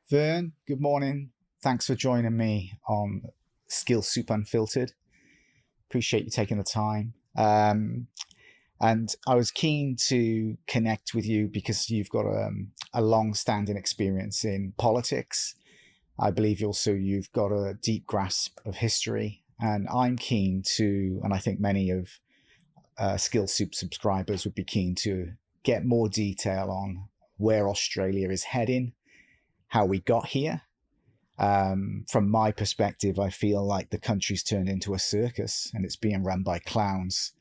Vern, good morning. Thanks for joining me on SKILLSOOP Unfiltered. Appreciate you taking the time. And I was keen to connect with you because you've got a long-standing experience in politics. I believe also you've got a deep grasp of history. And I'm keen to, and I think many of SKILLSOOP subscribers would be keen to get more detail on where Australia is heading, how we got here. From my perspective, I feel like the country's turned into a circus and it's being run by clowns,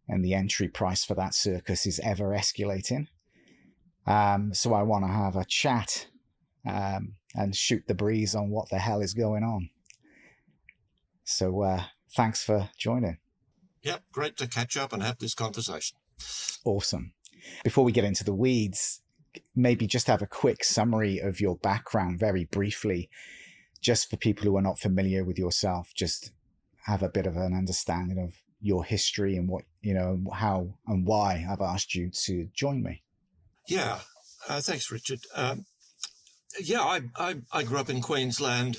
and the entry price for that circus is ever escalating. So I want to have a chat and shoot the breeze on what the hell is going on. So thanks for joining. Yep, great to catch up and have this conversation. Awesome. Before we get into the weeds, maybe just have a quick summary of your background very briefly, just for people who are not familiar with yourself, just have a bit of an understanding of your history and what, how and why I've asked you to join me. Yeah, thanks, Richard. I grew up in Queensland,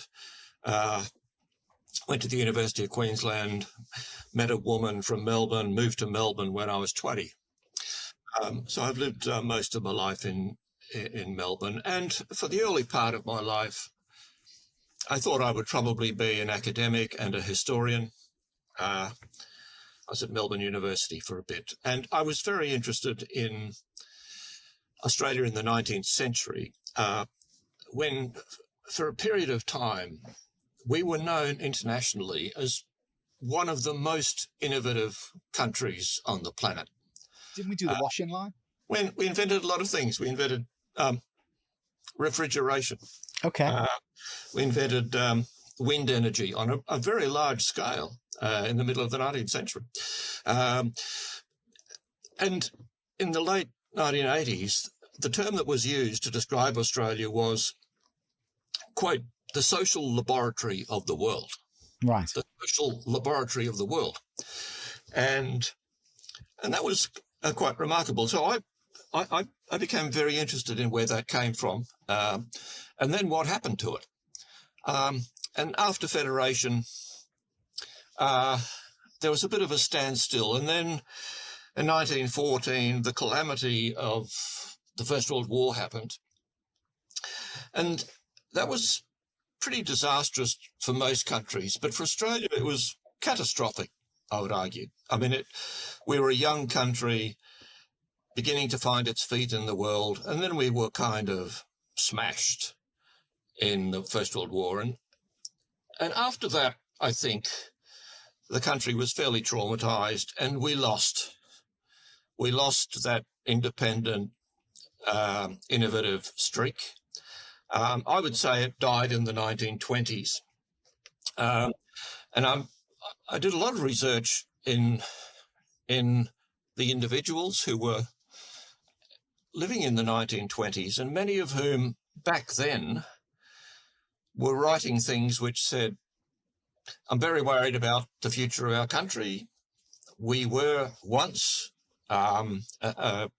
went to the University of Queensland, met a woman from Melbourne, moved to Melbourne when I was 20. So I've lived most of my life in Melbourne, and for the early part of my life, I thought I would probably be an academic and a historian. I was at Melbourne University for a bit, and I was very interested in Australia in the 19th century, when, for a period of time, we were known internationally as one of the most innovative countries on the planet. Didn't we do the washing line? When we invented a lot of things. We invented refrigeration. Okay. We invented wind energy on a very large scale in the middle of the 19th century. And in the late 1980s, the term that was used to describe Australia was, quote, the social laboratory of the world. Right. The social laboratory of the world. And that was quite remarkable. So I became very interested in where that came from, and then what happened to it. And after Federation, there was a bit of a standstill. And then in 1914, the calamity of the First World War happened. And that was pretty disastrous for most countries. But for Australia, it was catastrophic, I would argue. I mean, we were a young country beginning to find its feet in the world, and then we were kind of smashed in the First World War. And after that, I think the country was fairly traumatized, and we lost that independent, innovative streak. I would say it died in the 1920s. And I did a lot of research in the individuals who were living in the 1920s, and many of whom back then were writing things which said, I'm very worried about the future of our country. We were once a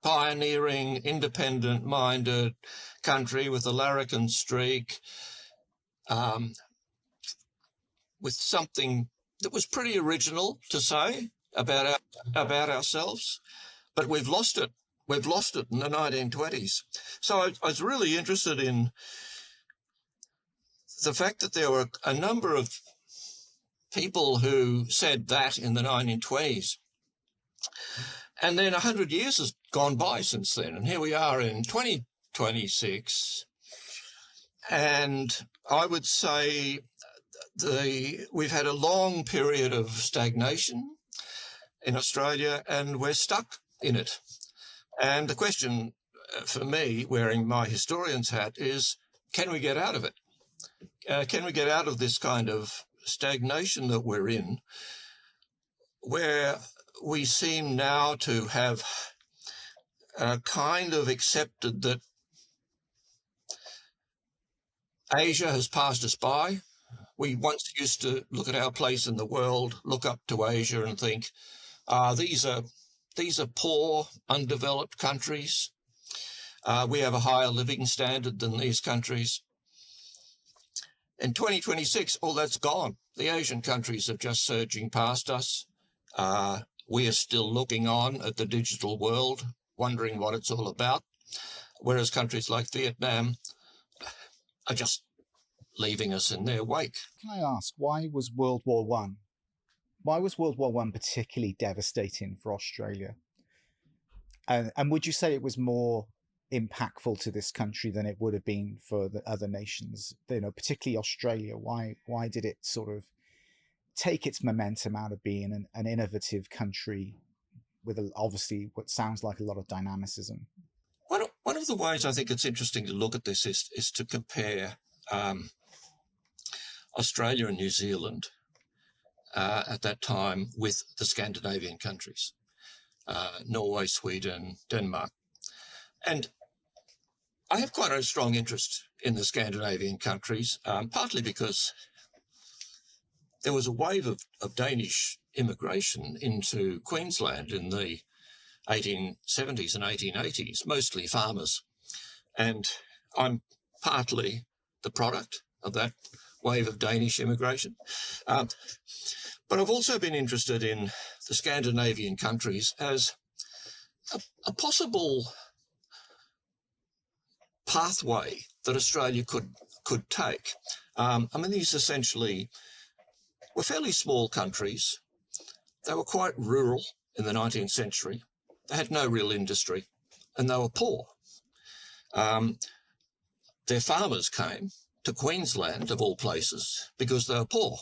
pioneering, independent-minded country with a larrikin streak, with something that was pretty original to say about ourselves, but we've lost it. We've lost it in the 1920s. So I was really interested in the fact that there were a number of people who said that in the 1920s. And then 100 years has gone by since then, and here we are in 2026. And I would say we've had a long period of stagnation in Australia, and we're stuck in it. And the question for me, wearing my historian's hat, is can we get out of it? Can we get out of this kind of stagnation that we're in, where we seem now to have kind of accepted that Asia has passed us by. We once used to look at our place in the world, look up to Asia and think, these are poor, undeveloped countries. We have a higher living standard than these countries. In 2026, all that's gone. The Asian countries are just surging past us. We are still looking on at the digital world, wondering what it's all about, whereas countries like Vietnam are just leaving us in their wake. Can I ask, why was World War One? Why was World War One particularly devastating for Australia? And would you say it was more impactful to this country than it would have been for the other nations? You know, particularly Australia. Why did it sort of take its momentum out of being an innovative country with obviously what sounds like a lot of dynamicism? One of the ways I think it's interesting to look at this is to compare Australia and New Zealand at that time with the Scandinavian countries, Norway, Sweden, Denmark. And I have quite a strong interest in the Scandinavian countries, partly because there was a wave of Danish immigration into Queensland in the 1870s and 1880s, mostly farmers. And I'm partly the product of that wave of Danish immigration. But I've also been interested in the Scandinavian countries as a possible pathway that Australia could take. I mean, these essentially were fairly small countries. They were quite rural in the 19th century. They had no real industry, and they were poor. Their farmers came to Queensland, of all places, because they were poor,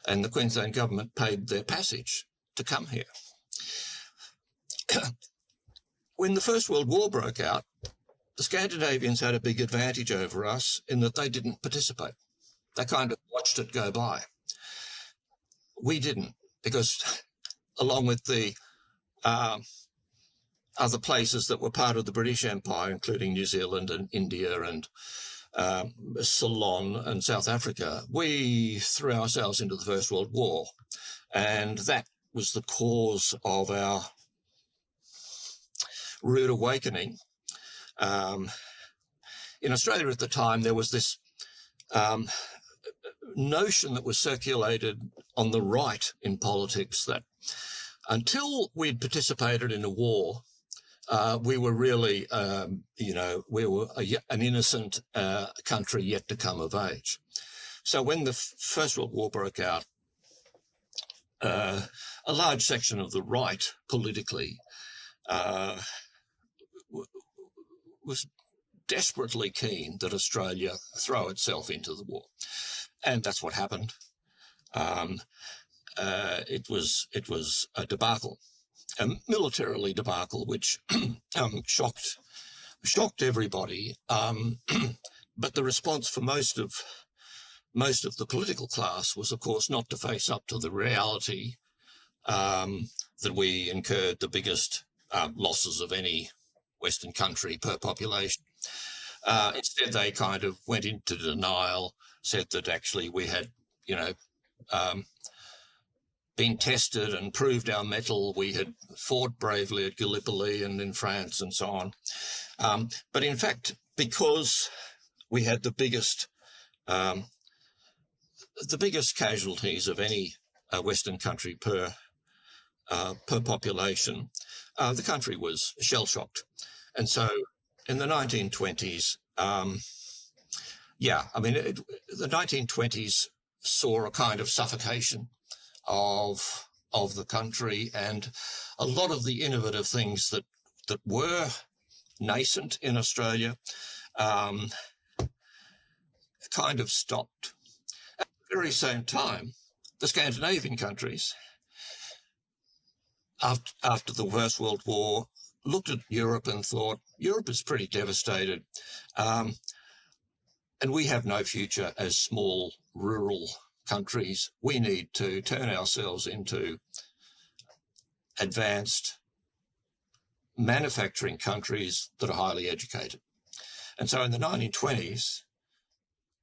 and the Queensland government paid their passage to come here. When the First World War broke out, the Scandinavians had a big advantage over us in that they didn't participate. They kind of watched it go by. We didn't, because along with the other places that were part of the British Empire, including New Zealand and India and Ceylon and South Africa, we threw ourselves into the First World War. And that was the cause of our rude awakening. In Australia at the time, there was this notion that was circulated on the right in politics that until we'd participated in a war, we were really, we were an innocent country yet to come of age. So when the First World War broke out, a large section of the right politically was desperately keen that Australia throw itself into the war. And that's what happened. It was a debacle, a militarily debacle, which shocked everybody. But the response for most of the political class was, of course, not to face up to the reality that we incurred the biggest losses of any Western country per population. Instead, they kind of went into denial, said that actually we had, been tested and proved our mettle. We had fought bravely at Gallipoli and in France and so on. But in fact, because we had the biggest casualties of any Western country per population, the country was shell-shocked. And so in the 1920s, the 1920s saw a kind of suffocation of the country, and a lot of the innovative things that were nascent in Australia kind of stopped. At the very same time, the Scandinavian countries, after the First World War, looked at Europe and thought, Europe is pretty devastated, and we have no future as small rural countries. We need to turn ourselves into advanced manufacturing countries that are highly educated. And so in the 1920s,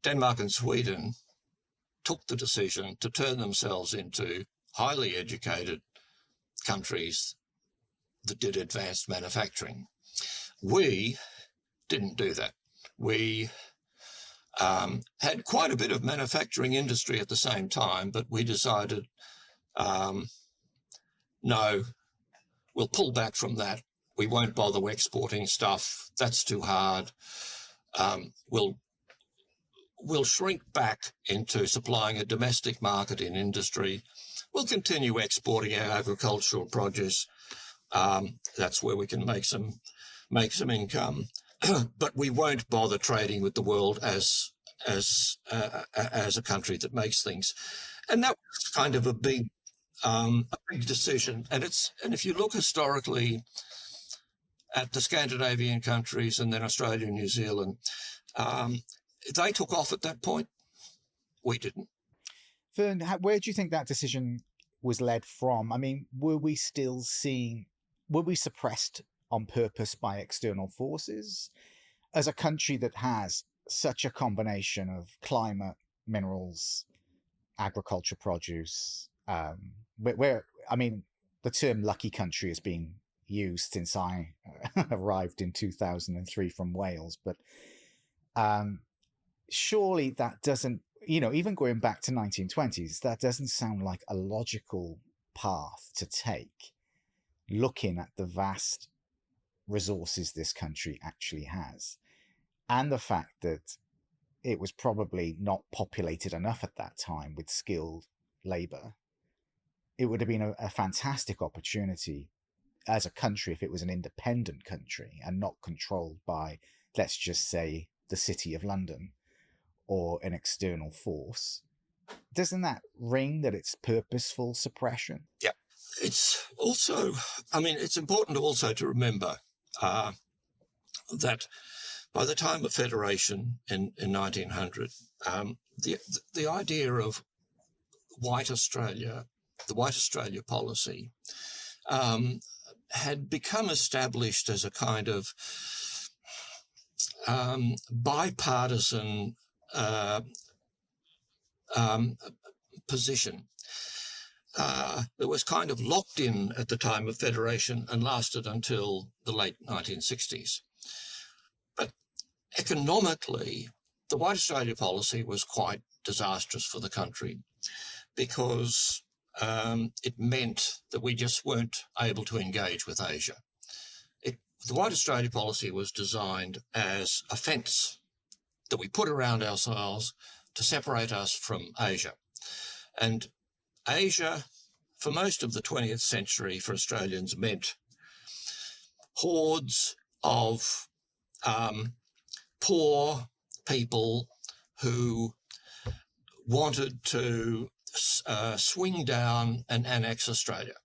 Denmark and Sweden took the decision to turn themselves into highly educated countries that did advanced manufacturing. We didn't do that. We had quite a bit of manufacturing industry at the same time, but we decided, no, we'll pull back from that. We won't bother exporting stuff. That's too hard. We'll shrink back into supplying a domestic market in industry. We'll continue exporting our agricultural produce. That's where we can make some income, but we won't bother trading with the world as a country that makes things. And that was kind of a big decision. And if you look historically at the Scandinavian countries and then Australia and New Zealand, they took off at that point. We didn't. Vern, where do you think that decision was led from? I mean, were we suppressed on purpose by external forces? As a country that has such a combination of climate, minerals, agriculture, produce, where I mean, the term lucky country has been used since I arrived in 2003 from Wales, but surely that doesn't, even going back to 1920s, that doesn't sound like a logical path to take, looking at the vast resources this country actually has, and the fact that it was probably not populated enough at that time with skilled labor. It would have been a fantastic opportunity as a country if it was an independent country and not controlled by, let's just say, the City of London or an external force. Doesn't that ring that it's purposeful suppression? Yeah. It's also, it's important also to remember that by the time of Federation in 1900, the idea of white Australia, the white Australia policy, had become established as a kind of bipartisan position that was kind of locked in at the time of Federation and lasted until the late 1960s. But economically, the white Australia policy was quite disastrous for the country because it meant that we just weren't able to engage with Asia. The white Australia policy was designed as a fence that we put around ourselves to separate us from Asia. And Asia, for most of the 20th century for Australians, meant hordes of poor people who wanted to swing down and annex Australia.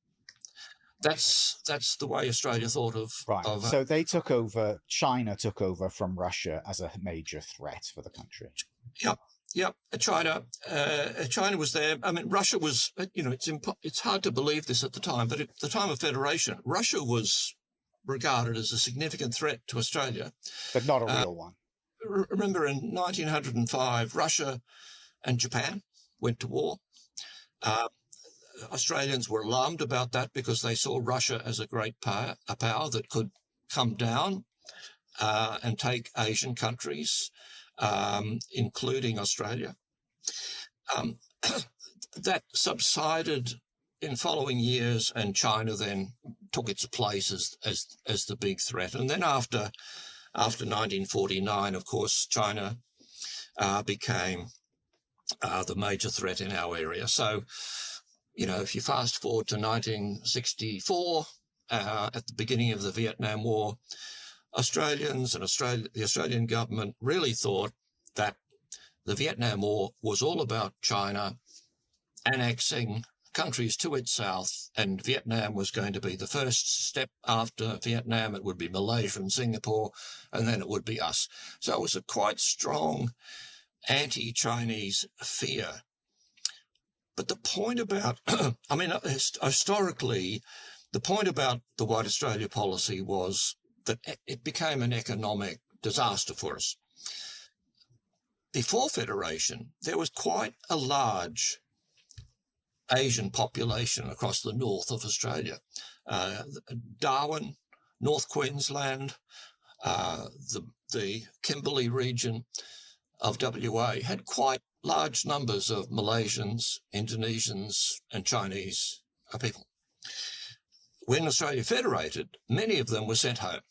That's the way Australia thought of. Right. So they took over. China took over from Russia as a major threat for the country. Yep. China was there. Russia was. It's hard to believe this at the time, but at the time of Federation, Russia was regarded as a significant threat to Australia, but not a real one. Remember, in 1905, Russia and Japan went to war. Australians were alarmed about that because they saw Russia as a great power, a power that could come down and take Asian countries, including Australia. That subsided in following years, and China then took its place as the big threat. And then after 1949, of course, China became the major threat in our area. So, if you fast forward to 1964, at the beginning of the Vietnam War, Australians and the Australian government really thought that the Vietnam War was all about China annexing countries to its south, and Vietnam was going to be the first step. After Vietnam, it would be Malaysia and Singapore, and then it would be us. So it was a quite strong anti-Chinese fear. But the point about, historically, the point about the white Australia policy was that it became an economic disaster for us. Before Federation, there was quite a large Asian population across the north of Australia. Darwin, North Queensland, the the Kimberley region of WA had quite large numbers of Malaysians, Indonesians, and Chinese people. When Australia federated, many of them were sent home.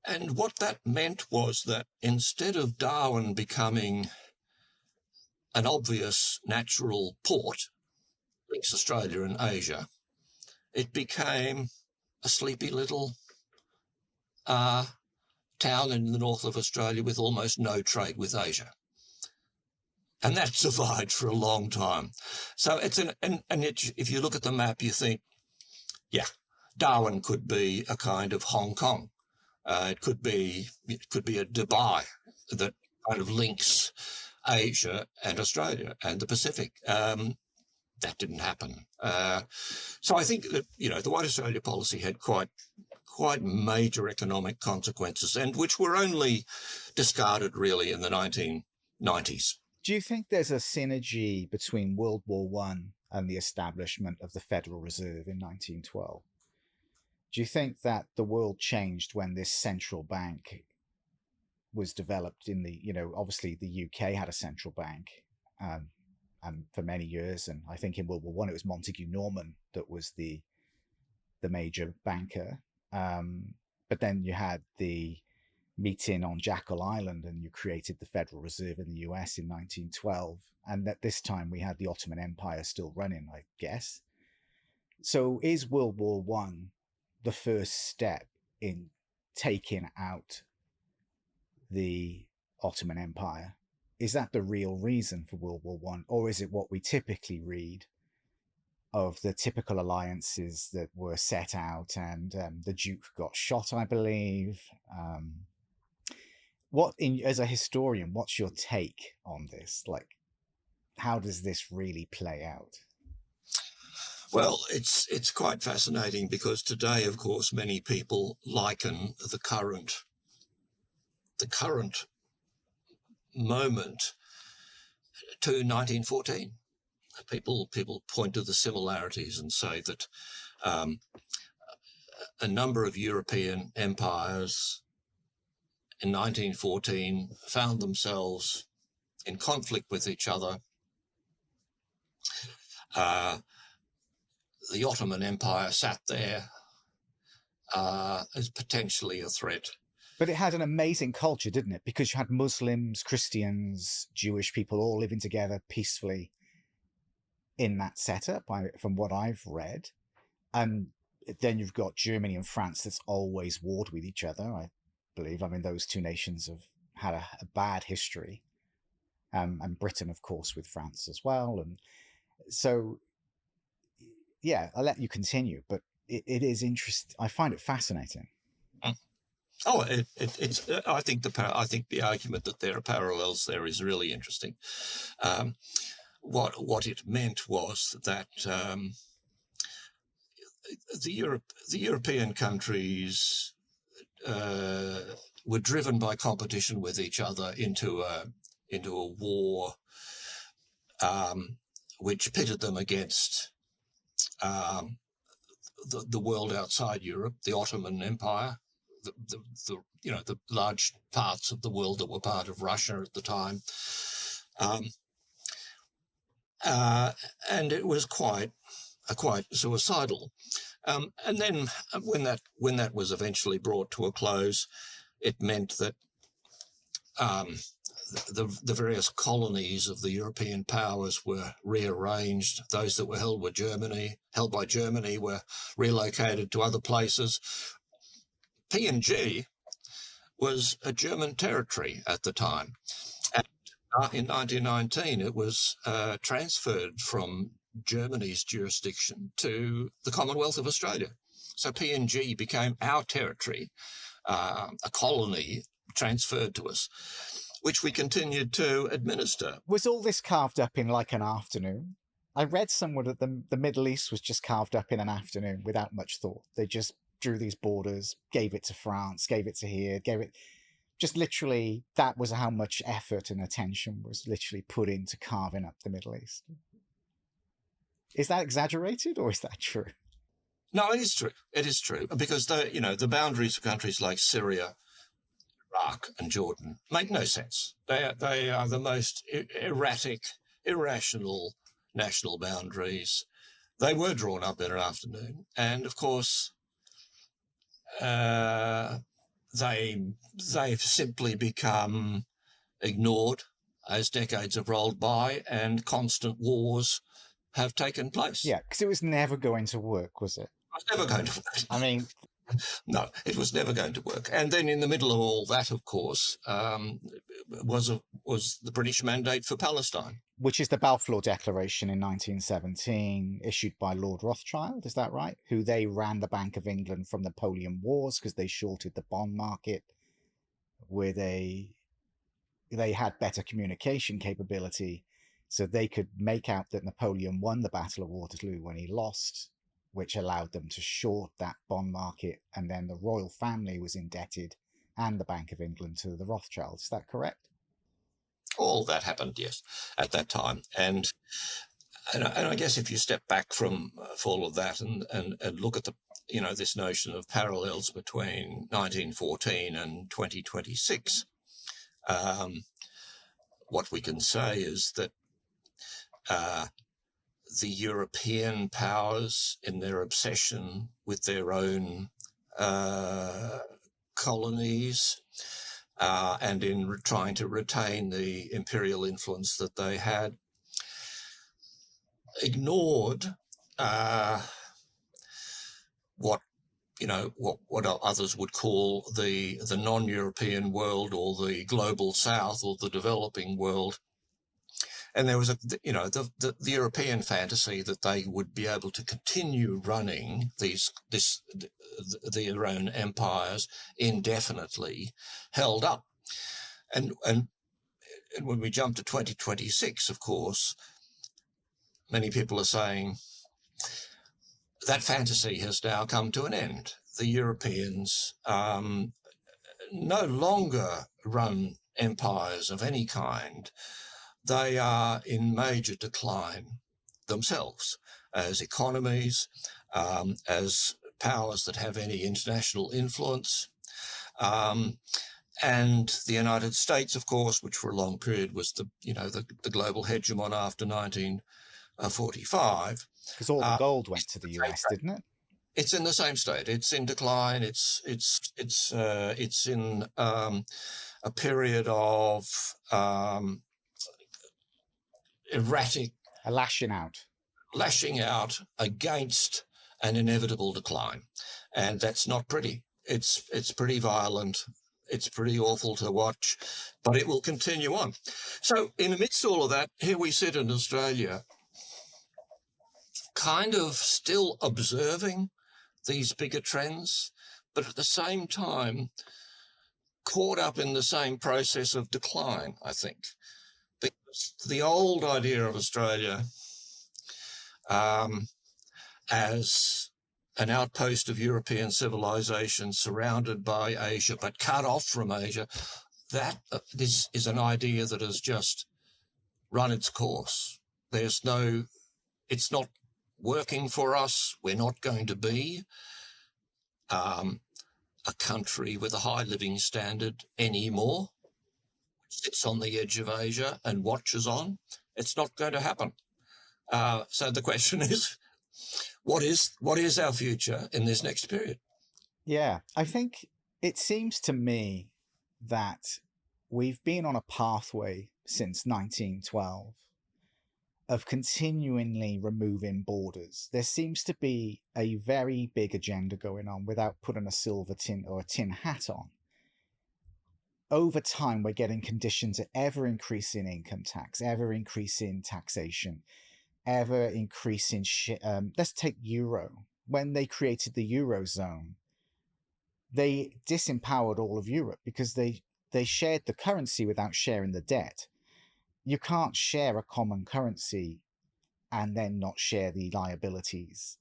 And what that meant was that instead of Darwin becoming an obvious natural port, links Australia and Asia, it became a sleepy little town in the north of Australia with almost no trade with Asia. And that survived for a long time. So it's if you look at the map, you think, yeah, Darwin could be a kind of Hong Kong. It could be a Dubai that kind of links Asia and Australia and the Pacific. That didn't happen. So I think that, the White Australia policy had quite major economic consequences, and which were only discarded really in the 1990s. Do you think there's a synergy between World War One and the establishment of the Federal Reserve in 1912? Do you think that the world changed when this central bank was developed in the, obviously the UK had a central bank and for many years, and I think in World War One it was Montague Norman that was the major banker. But then you had the meeting on Jekyll Island and you created the Federal Reserve in the US in 1912. And at this time we had the Ottoman Empire still running, I guess. So is World War One the first step in taking out the Ottoman Empire? Is that the real reason for World War One, or is it what we typically read of the typical alliances that were set out, and the Duke got shot, I believe? As a historian, what's your take on this? Like, how does this really play out? Well, it's quite fascinating because today, of course, many people liken the current moment to 1914. People point to the similarities and say that a number of European empires in 1914 found themselves in conflict with each other. The Ottoman Empire sat there as potentially a threat. But it had an amazing culture, didn't it? Because you had Muslims, Christians, Jewish people all living together peacefully in that setup, from what I've read. And then you've got Germany and France that's always warred with each other, I believe. I mean, those two nations have had a bad history. And Britain, of course, with France as well. And so, yeah, I'll let you continue, but it is interesting. I find it fascinating. Oh, it's. I think the argument that there are parallels there is really interesting. What it meant was that the European countries were driven by competition with each other into a war, which pitted them against the world outside Europe, the Ottoman Empire. The large parts of the world that were part of Russia at the time, and it was quite suicidal. And then when that was eventually brought to a close, it meant that the various colonies of the European powers were rearranged. Those that were held by Germany were relocated to other places. PNG was a German territory at the time. And in 1919, it was transferred from Germany's jurisdiction to the Commonwealth of Australia. So PNG became our territory, a colony transferred to us, which we continued to administer. Was all this carved up in like an afternoon? I read somewhere that the Middle East was just carved up in an afternoon without much thought. They just drew these borders, gave it to France, gave it to here, just literally, that was how much effort and attention was literally put into carving up the Middle East. Is that exaggerated or is that true? No, it is true. It is true because the boundaries of countries like Syria, Iraq, and Jordan make no sense. They are the most erratic, irrational national boundaries. They were drawn up in an afternoon, and of course, they've simply become ignored as decades have rolled by and constant wars have taken place. Yeah, because it was never going to work, was it? It was never going to work. I mean, no, it was never going to work. And then in the middle of all that, of course, was the British mandate for Palestine. Which is the Balfour Declaration in 1917, issued by Lord Rothschild, is that right? Who they ran the Bank of England from the Napoleon Wars because they shorted the bond market, where they had better communication capability, so they could make out that Napoleon won the Battle of Waterloo when he lost, which allowed them to short that bond market, and then the royal family was indebted, and the Bank of England, to the Rothschilds. Is that correct? All that happened, yes, at that time. And I guess if you step back from all of that and look at this notion of parallels between 1914 and 2026, what we can say is that the European powers, in their obsession with their own colonies, and in trying to retain the imperial influence that they had, ignored what others would call the non-European world, or the global South, or the developing world. And there was the European fantasy that they would be able to continue running their own empires indefinitely, held up. And when we jump to 2026, of course, many people are saying that fantasy has now come to an end. The Europeans no longer run empires of any kind. They are in major decline themselves as economies, as powers that have any international influence. And the United States, of course, which for a long period was the global hegemon after 1945. Because all the gold went to the US, didn't it? It's in the same state. It's in decline. It's in a period of erratic, lashing out against an inevitable decline, and that's not pretty. It's pretty violent. It's pretty awful to watch, but it will continue on. So, in amidst all of that, here we sit in Australia, kind of still observing these bigger trends, but at the same time caught up in the same process of decline, I think. Because the old idea of Australia as an outpost of European civilization surrounded by Asia, but cut off from Asia, that is an idea that has just run its course. It's not working for us. We're not going to be a country with a high living standard anymore, which sits on the edge of Asia and watches on. It's not going to happen. So the question is, what is our future in this next period? Yeah, I think it seems to me that we've been on a pathway since 1912 of continually removing borders. There seems to be a very big agenda going on without putting a silver tin or a tin hat on. Over time, we're getting conditions of ever increasing income tax, ever increasing taxation, ever increasing let's take Euro. When they created the Eurozone, they disempowered all of Europe because they shared the currency without sharing the debt. You can't share a common currency and then not share the liabilities.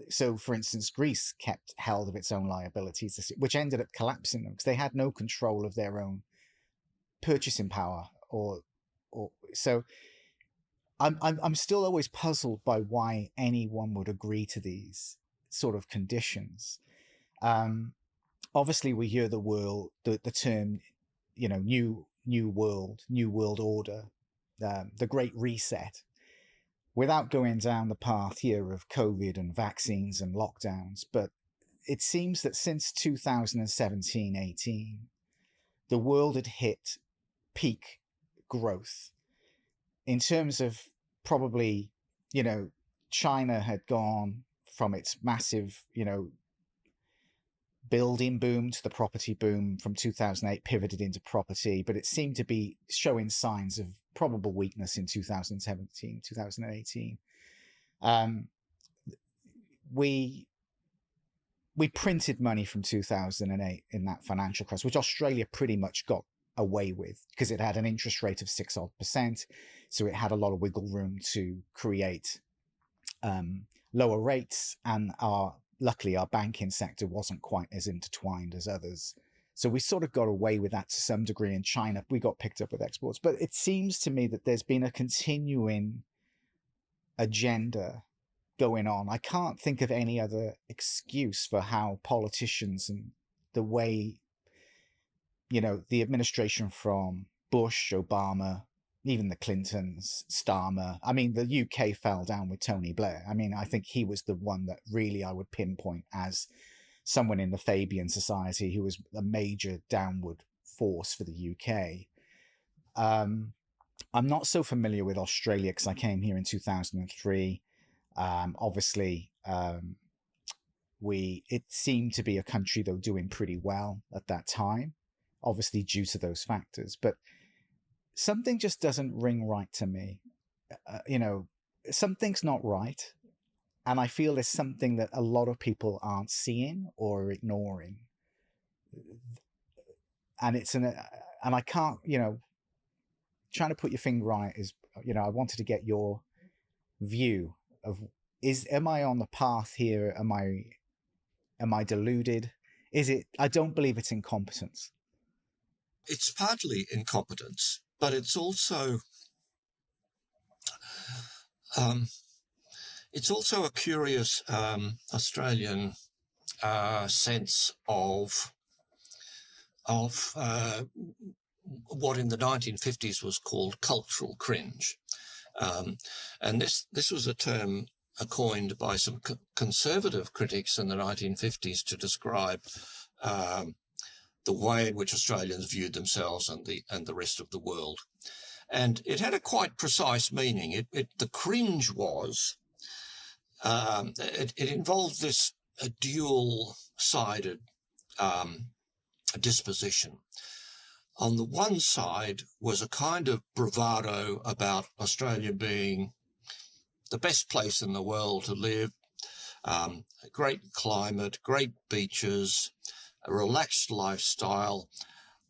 So, for instance, Greece kept held of its own liabilities, which ended up collapsing them because they had no control of their own purchasing power. So, I'm still always puzzled by why anyone would agree to these. sort of conditions. Obviously, we hear the term, new world order, the Great Reset, without going down the path here of COVID and vaccines and lockdowns. But it seems that since 2017-18, the world had hit peak growth in terms of probably, China had gone from its massive, building boom to the property boom from 2008, pivoted into property, but it seemed to be showing signs of probable weakness in 2017, 2018. We printed money from 2008 in that financial crisis, which Australia pretty much got away with because it had an interest rate of 6%. So it had a lot of wiggle room to create lower rates, and luckily our banking sector wasn't quite as intertwined as others. So we sort of got away with that to some degree. In China, we got picked up with exports. But it seems to me that there's been a continuing agenda going on. I can't think of any other excuse for how politicians and the way, the administration from Bush, Obama, even the Clintons, Starmer. I mean, the UK fell down with Tony Blair. I mean, I think he was the one that really I would pinpoint as someone in the Fabian Society who was a major downward force for the UK. I'm not so familiar with Australia because I came here in 2003. Obviously, it seemed to be a country, though, doing pretty well at that time, obviously due to those factors. But something just doesn't ring right to me. Something's not right. And I feel there's something that a lot of people aren't seeing or ignoring. And and I can't, trying to put your finger on it is, I wanted to get your view of, am I on the path here? Am I deluded? I don't believe it's incompetence. It's partly incompetence, but it's also a curious Australian sense of what in the 1950s was called cultural cringe, and this was a term coined by some conservative critics in the 1950s to describe the way in which Australians viewed themselves and the rest of the world. And it had a quite precise meaning. The cringe was, it involved this dual-sided disposition. On the one side was a kind of bravado about Australia being the best place in the world to live, a great climate, great beaches, a relaxed lifestyle.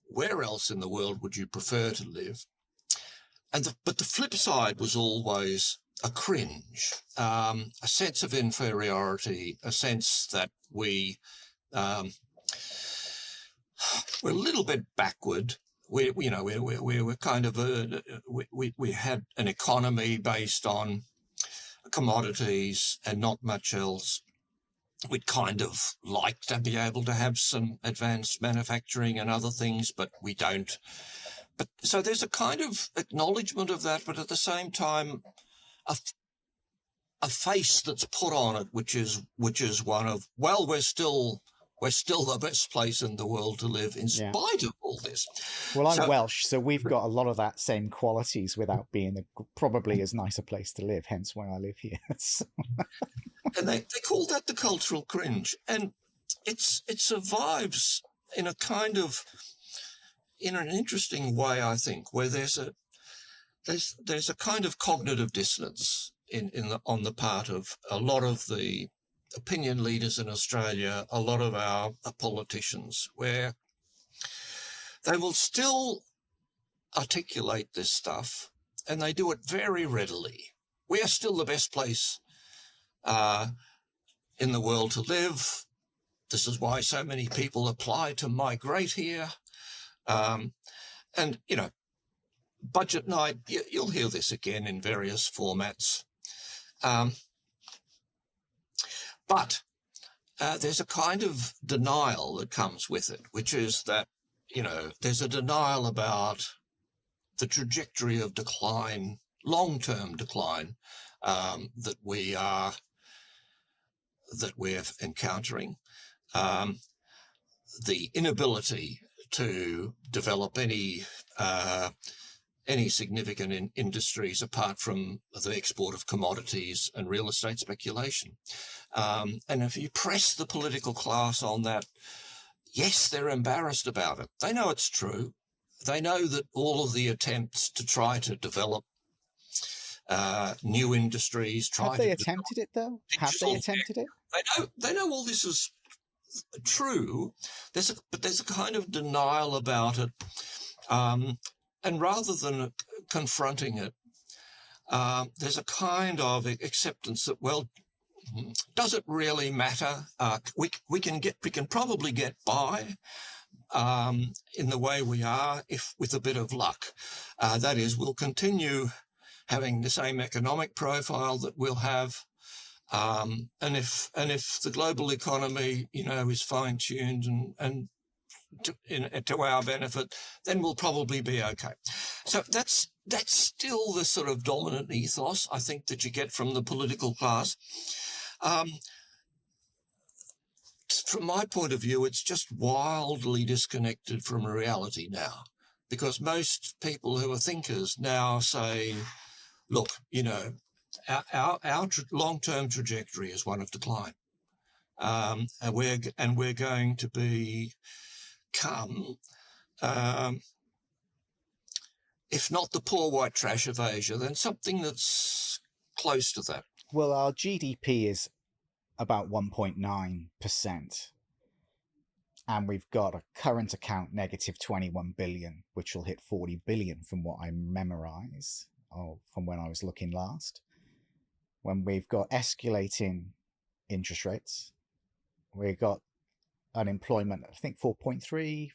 Where else in the world would you prefer to live? But the flip side was always a cringe, a sense of inferiority, a sense that we're a little bit backward. We were kind of we had an economy based on commodities and not much else. We'd kind of like to be able to have some advanced manufacturing and other things, but we don't. But so there's a kind of acknowledgement of that, but at the same time, a face that's put on it, which is one of, well, we're still the best place in the world to live in spite of all this. Well, I'm Welsh, so we've got a lot of that same qualities without being probably as nice a place to live, hence why I live here. And they call that the cultural cringe. And it survives in a kind of, in an interesting way, I think, where there's a kind of cognitive dissonance on the part of a lot of the opinion leaders in Australia, a lot of our politicians, where they will still articulate this stuff, and they do it very readily. We are still the best place in the world to live. This is why so many people apply to migrate here. And, budget night, you'll hear this again in various formats. But there's a kind of denial that comes with it, which is that, there's a denial about the trajectory of decline, long-term decline, that we're encountering, the inability to develop any significant industries apart from the export of commodities and real estate speculation. And if you press the political class on that, yes, they're embarrassed about it. They know it's true. They know that all of the attempts to try to develop new industries, have they attempted it though? Have they attempted it? They know all this is true. But there's a kind of denial about it. And rather than confronting it, there's a kind of acceptance that, well, does it really matter? We can probably get by in the way we are, if with a bit of luck. That is, we'll continue having the same economic profile that we'll have, and if the global economy, is fine-tuned and to our benefit, then we'll probably be okay. So that's still the sort of dominant ethos, I think, that you get from the political class. From my point of view, it's just wildly disconnected from reality now, because most people who are thinkers now say, look, our long-term trajectory is one of decline, and we're going to become, if not the poor white trash of Asia, then something that's close to that. Well, our GDP is about 1.9%, and we've got a current account negative 21 billion, which will hit 40 billion from what I memorize, or from when I was looking last. When we've got escalating interest rates, we've got unemployment, I think 4.3,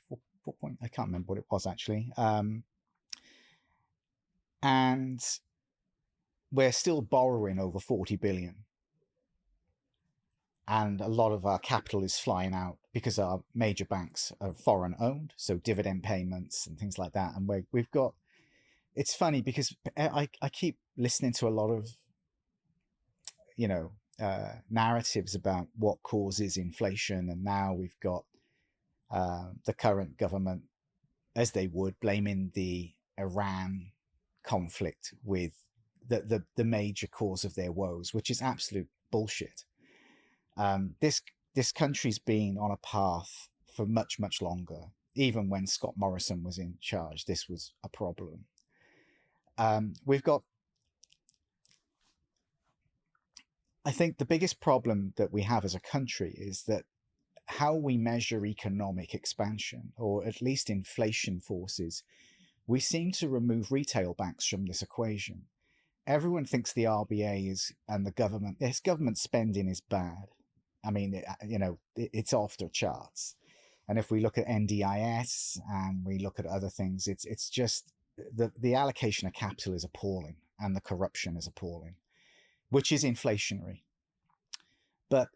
I can't remember what it was actually. And we're still borrowing over 40 billion. And a lot of our capital is flying out because our major banks are foreign owned, so dividend payments and things like that. And we've got, it's funny because I keep listening to a lot of, narratives about what causes inflation. And now we've got the current government, as they would, blaming the Iran conflict with the major cause of their woes, which is absolute bullshit. This country's been on a path for much, much longer. Even when Scott Morrison was in charge, this was a problem. I think the biggest problem that we have as a country is that how we measure economic expansion, or at least inflation forces, we seem to remove retail banks from this equation. Everyone thinks the RBA and the government, this government spending is bad. I mean, it's off the charts. And if we look at NDIS and we look at other things, it's just the allocation of capital is appalling, and the corruption is appalling, which is inflationary. But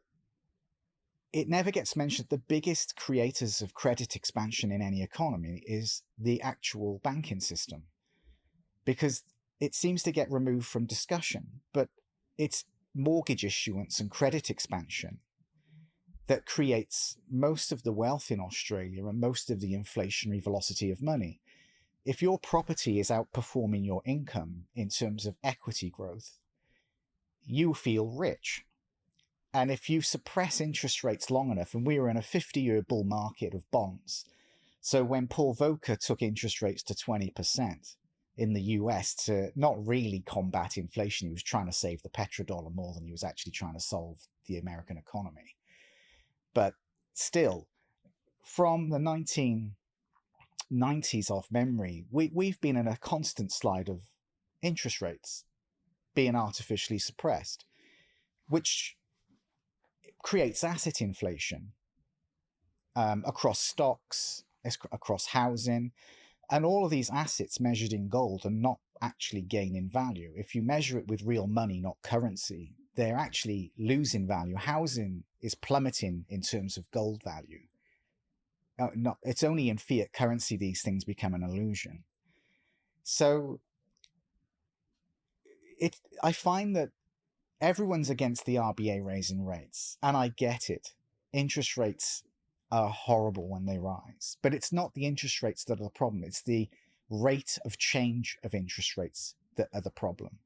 it never gets mentioned. The biggest creators of credit expansion in any economy is the actual banking system, because it seems to get removed from discussion. But it's mortgage issuance and credit expansion that creates most of the wealth in Australia and most of the inflationary velocity of money. If your property is outperforming your income in terms of equity growth, you feel rich. And if you suppress interest rates long enough, and we were in a 50-year bull market of bonds, so when Paul Volcker took interest rates to 20% in the US to not really combat inflation, he was trying to save the petrodollar more than he was actually trying to solve the American economy. But still, from the 1990s off memory, we've been in a constant slide of interest rates being artificially suppressed, which creates asset inflation across stocks, across housing, and all of these assets measured in gold are not actually gaining value. If you measure it with real money, not currency, they're actually losing value. Housing is plummeting in terms of gold value. It's only in fiat currency these things become an illusion. So I find that everyone's against the RBA raising rates, and I get it. Interest rates are horrible when they rise, but it's not the interest rates that are the problem. It's the rate of change of interest rates that are the problem.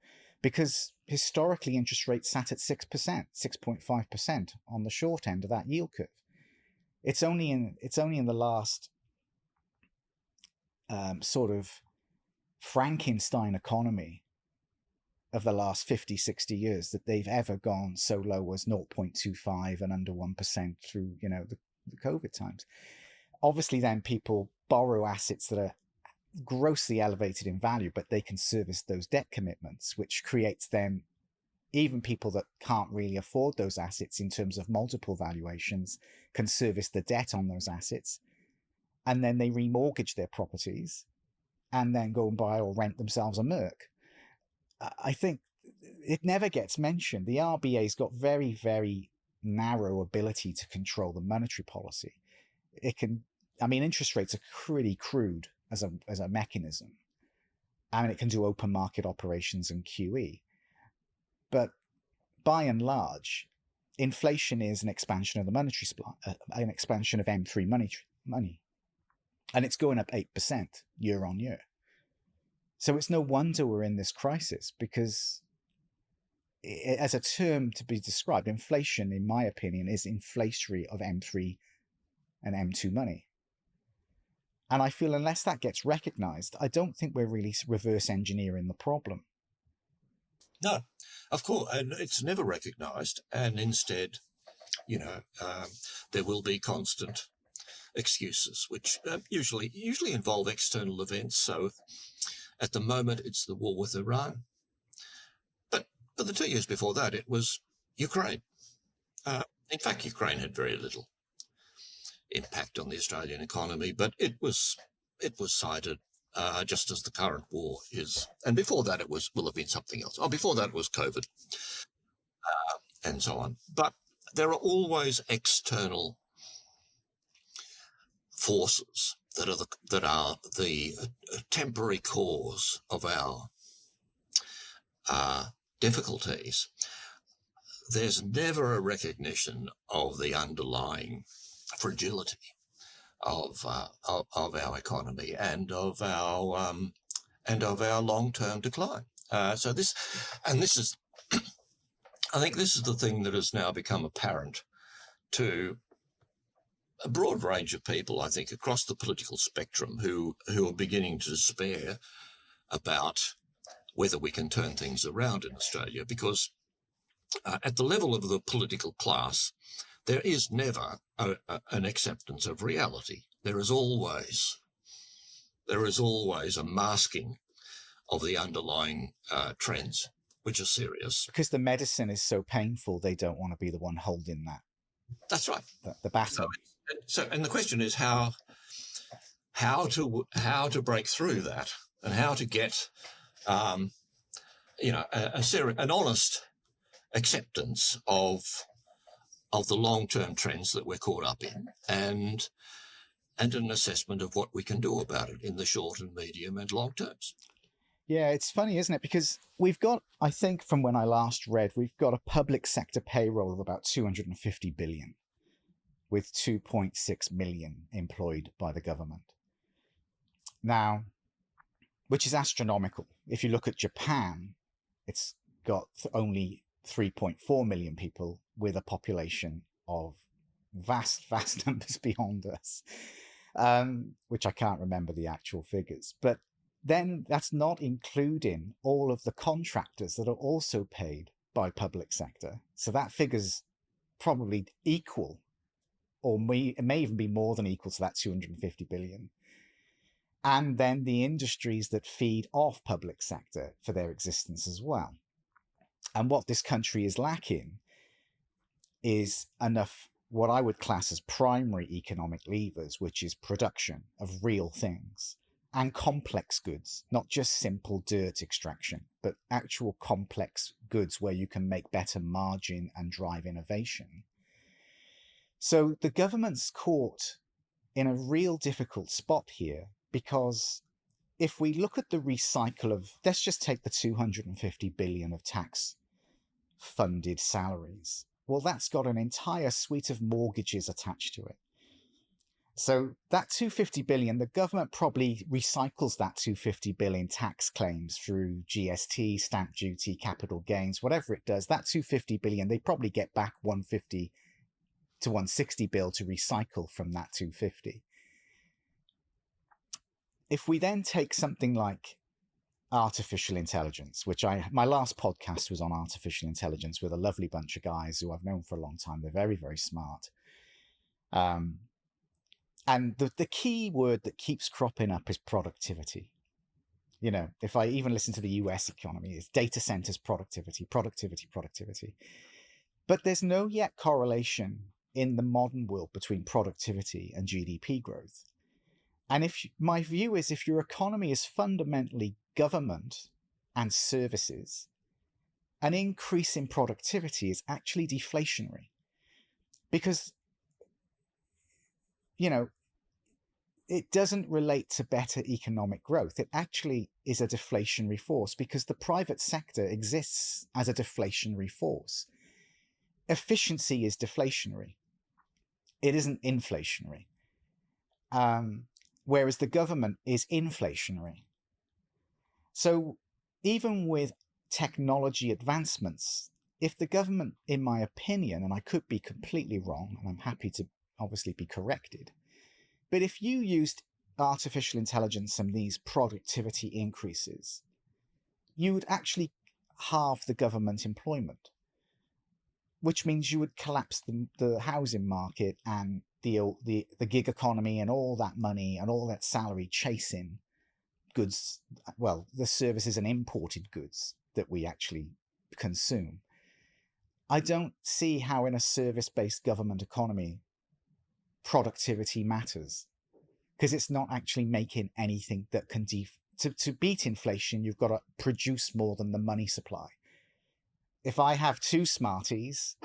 Because historically, interest rates sat at 6%, 6.5% on the short end of that yield curve. It's only in the last sort of Frankenstein economy of the last 50, 60 years that they've ever gone so low as 0.25 and under 1% through, the COVID times. Obviously, then people borrow assets that are grossly elevated in value, but they can service those debt commitments, which creates then even people that can't really afford those assets in terms of multiple valuations can service the debt on those assets. And then they remortgage their properties and then go and buy or rent themselves a Merc. I think it never gets mentioned. The RBA's got very, very narrow ability to control the monetary policy. Interest rates are pretty crude as a mechanism. It can do open market operations and QE. But by and large, inflation is an expansion of the monetary supply, an expansion of M3 money. And it's going up 8% year on year. So it's no wonder we're in this crisis, because as a term to be described, inflation, in my opinion, is inflationary of M3 and M2 money. And I feel unless that gets recognized, I don't think we're really reverse engineering the problem. No, of course, and it's never recognized. And instead, there will be constant excuses, which usually involve external events. So at the moment, it's the war with Iran. But the 2 years before that, it was Ukraine. In fact, Ukraine had very little impact on the Australian economy, but it was cited just as the current war is. And before that, will have been something else. Before that was COVID, and so on. But there are always external forces that are the temporary cause of our difficulties. There's never a recognition of the underlying fragility of our economy and of our long-term decline. So this is, I think, this is the thing that has now become apparent to a broad range of people, I think, across the political spectrum, who are beginning to despair about whether we can turn things around in Australia, because at the level of the political class, there is never an acceptance of reality. There is always a masking of the underlying trends, which are serious. Because the medicine is so painful, they don't want to be the one holding that. That's right. The baton. And the question is how to break through that, and how to get an honest acceptance of the long-term trends that we're caught up in, and an assessment of what we can do about it in the short and medium and long terms. Yeah, it's funny, isn't it? Because we've got, I think from when I last read, we've got a public sector payroll of about 250 billion, with 2.6 million employed by the government. Now, which is astronomical. If you look at Japan, it's got only 3.4 million people with a population of vast numbers beyond us, which I can't remember the actual figures. But then that's not including all of the contractors that are also paid by public sector. So that figure's probably equal, or it may even be more than equal to that 250 billion. And then the industries that feed off public sector for their existence as well. And what this country is lacking is enough, what I would class as primary economic levers, which is production of real things. and complex goods, not just simple dirt extraction, but actual complex goods where you can make better margin and drive innovation. So the government's caught in a real difficult spot here, because if we look at the recycle of, let's just take the 250 billion of tax funded salaries. Well, that's got an entire suite of mortgages attached to it. So that 250 billion, the government probably recycles that 250 billion tax claims through GST, stamp duty, capital gains, whatever it does. That 250 billion, they probably get back 150 to 160 bill to recycle from that 250. If we then take something like artificial intelligence, which my last podcast was on artificial intelligence with a lovely bunch of guys who I've known for a long time. They're very, very smart. And the key word that keeps cropping up is productivity. You know, if I even listen to the US economy, it's data centers, productivity, productivity, productivity. But there's no yet correlation in the modern world between productivity and GDP growth. And my view is, if your economy is fundamentally government and services, an increase in productivity is actually deflationary. Because, you know, it doesn't relate to better economic growth. It actually is a deflationary force, because the private sector exists as a deflationary force. Efficiency is deflationary. It isn't inflationary. Whereas the government is inflationary. So even with technology advancements, if the government, in my opinion, and I could be completely wrong, and I'm happy to obviously be corrected, but if you used artificial intelligence and these productivity increases, you would actually halve the government employment, which means you would collapse the housing market and the gig economy and all that money and all that salary chasing goods, well, the services and imported goods that we actually consume. I don't see how in a service-based government economy productivity matters, because it's not actually making anything that can to beat inflation. You've got to produce more than the money supply. If I have two Smarties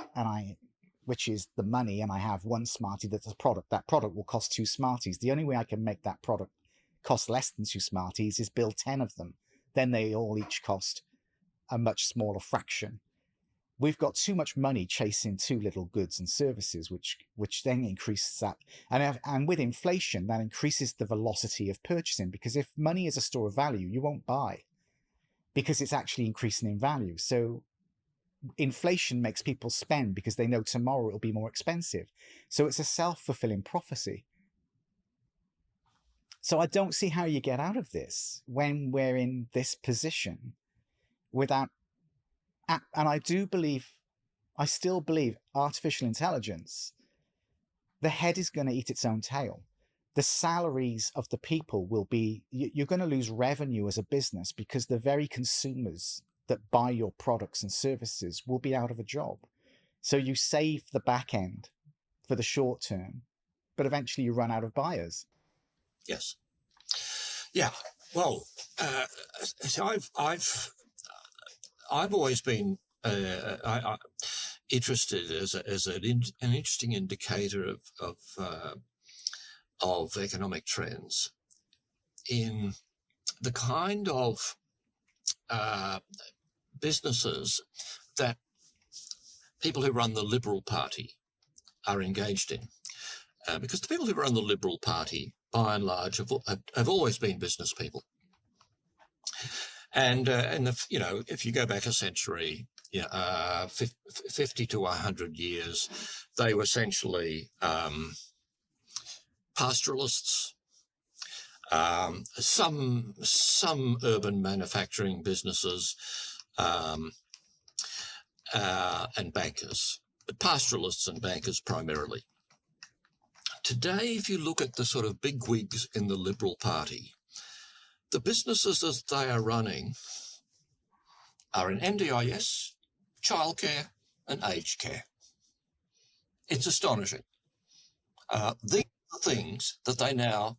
which is the money, and I have one Smartie that's a product, that product will cost two Smarties. The only way I can make that product cost less than two Smarties is build 10 of them. Then they all each cost a much smaller fraction. We've got too much money chasing too little goods and services, which then increases that. And with inflation, that increases the velocity of purchasing, because if money is a store of value, you won't buy because it's actually increasing in value. So inflation makes people spend because they know tomorrow it'll be more expensive. So it's a self-fulfilling prophecy. So I don't see how you get out of this when we're in this position without, and I still believe artificial intelligence, the head is going to eat its own tail. The salaries of the people will be, you're going to lose revenue as a business, because the very consumers that buy your products and services will be out of a job. So you save the back end for the short term, but eventually you run out of buyers. Yes. Yeah. Well, so I've always been interested as an interesting indicator of economic trends in the kind of businesses that people who run the Liberal Party are engaged in. Because the people who run the Liberal Party, by and large, have always been business people. And if you go back a century, 50 to 100 years, they were essentially pastoralists, some urban manufacturing businesses, and bankers, but pastoralists and bankers primarily. Today, if you look at the sort of bigwigs in the Liberal Party, the businesses as they are running are in NDIS, childcare, and aged care. It's astonishing. These are the things that they now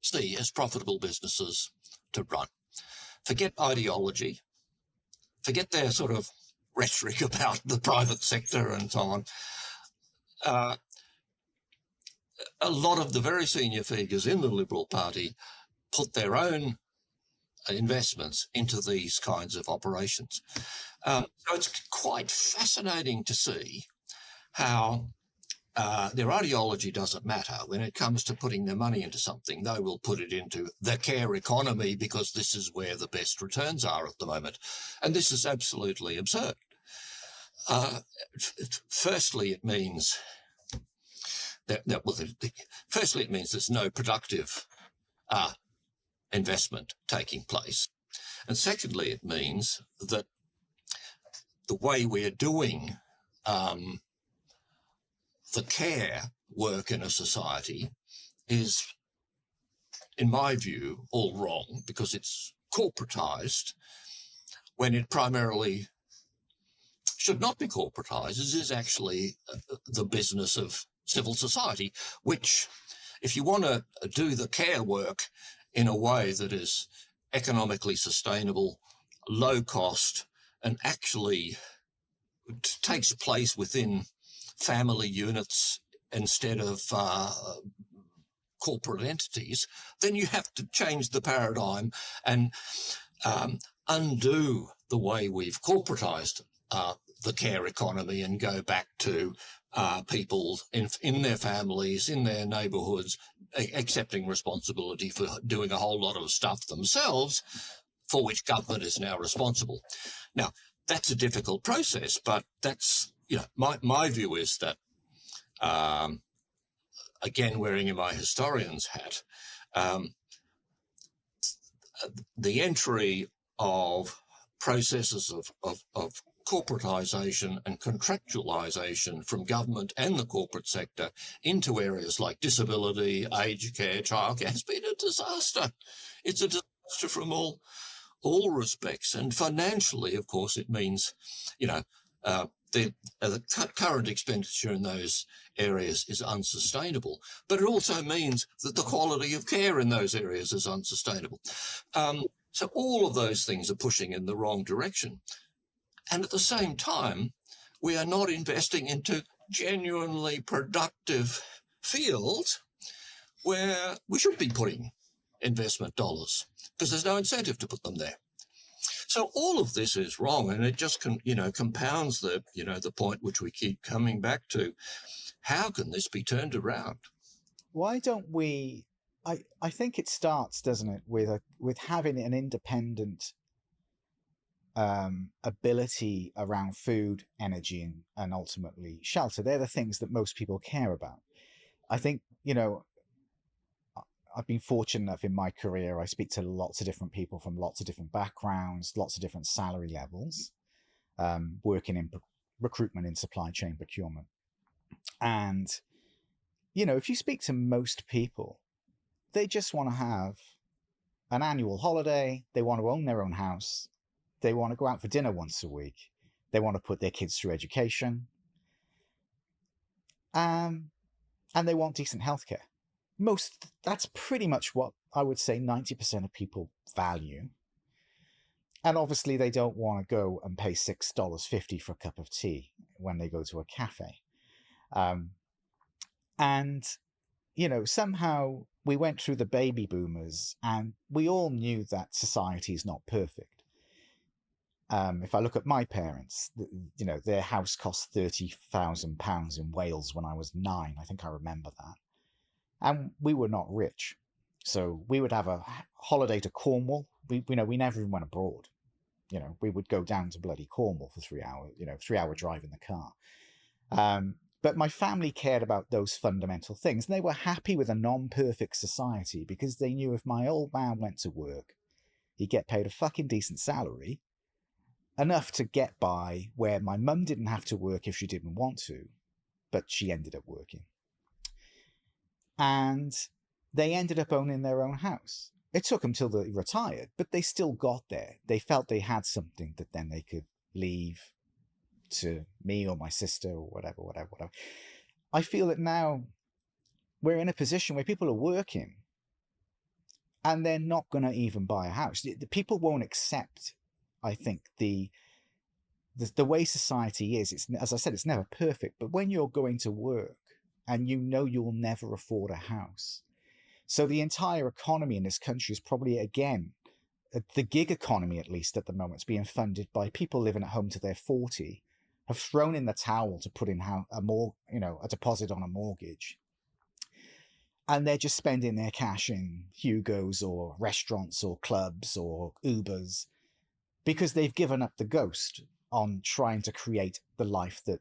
see as profitable businesses to run. Forget ideology, forget their sort of rhetoric about the private sector and so on. A lot of the very senior figures in the Liberal Party put their own investments into these kinds of operations. So it's quite fascinating to see how their ideology doesn't matter. When it comes to putting their money into something, they will put it into the care economy because this is where the best returns are at the moment. And this is absolutely absurd. Firstly, it means firstly, it means there's no productive investment taking place. And secondly, it means that the way we're doing the care work in a society is, in my view, all wrong, because it's corporatized when it primarily should not be corporatized. It is actually the business of civil society, which, if you want to do the care work in a way that is economically sustainable, low cost, and actually takes place within family units instead of corporate entities, then you have to change the paradigm and undo the way we've corporatized the care economy and go back to people in their families, in their neighbourhoods, accepting responsibility for doing a whole lot of stuff themselves, for which government is now responsible. Now, that's a difficult process, but that's, my view is that, again, wearing in my historian's hat, the entry of processes of corporatisation and contractualisation from government and the corporate sector into areas like disability, aged care, childcare has been a disaster. It's a disaster from all respects. And financially, of course, it means, the current expenditure in those areas is unsustainable. But it also means that the quality of care in those areas is unsustainable. So all of those things are pushing in the wrong direction. And at the same time, we are not investing into genuinely productive fields where we should be putting investment dollars, because there's no incentive to put them there. So all of this is wrong, and it just compounds the point which we keep coming back to. How can this be turned around? Why don't we? I think it starts, doesn't it, with having an independent ability around food, energy, and ultimately shelter. They're the things that most people care about. I think, I've been fortunate enough in my career. I speak to lots of different people from lots of different backgrounds, lots of different salary levels, working in recruitment in supply chain procurement. And, if you speak to most people, they just want to have an annual holiday. They want to own their own house. They want to go out for dinner once a week. They want to put their kids through education. And they want decent healthcare. That's pretty much what I would say 90% of people value. And obviously they don't want to go and pay $6.50 for a cup of tea when they go to a cafe. Somehow we went through the baby boomers and we all knew that society is not perfect. If I look at my parents, their house cost £30,000 in Wales when I was 9. I think I remember that. And we were not rich. So we would have a holiday to Cornwall. We never even went abroad. We would go down to bloody Cornwall for 3 hours, 3-hour drive in the car. But my family cared about those fundamental things. And they were happy with a non-perfect society because they knew if my old man went to work, he'd get paid a fucking decent salary, enough to get by, where my mum didn't have to work if she didn't want to, but she ended up working. And they ended up owning their own house. It took them till they retired, but they still got there. They felt they had something that then they could leave to me or my sister or whatever. I feel that now we're in a position where people are working and they're not going to even buy a house. The people won't accept, I think, the way society is. It's, as I said, it's never perfect, but when you're going to work and you know you'll never afford a house, so the entire economy in this country is probably, again, the gig economy, at least at the moment, is being funded by people living at home till they're 40, have thrown in the towel to put in a deposit on a mortgage, and they're just spending their cash in Hugo's or restaurants or clubs or Ubers because they've given up the ghost on trying to create the life that,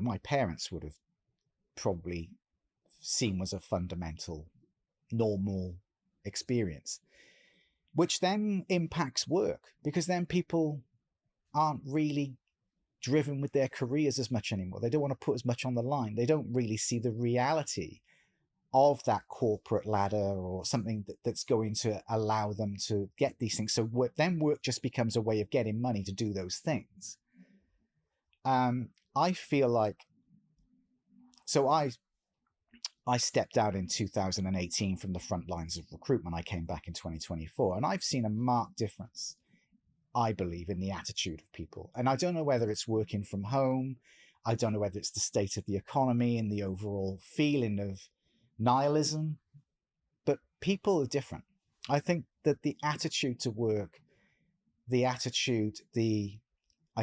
my parents would have probably seen was a fundamental, normal experience, which then impacts work, because then people aren't really driven with their careers as much anymore. They don't want to put as much on the line. They don't really see the reality of that corporate ladder or something that's going to allow them to get these things. So work just becomes a way of getting money to do those things. I feel like, so I stepped out in 2018 from the front lines of recruitment. I came back in 2024, and I've seen a marked difference, I believe, in the attitude of people. And I don't know whether it's working from home. I don't know whether it's the state of the economy and the overall feeling of nihilism, but people are different. I think that the attitude to work, I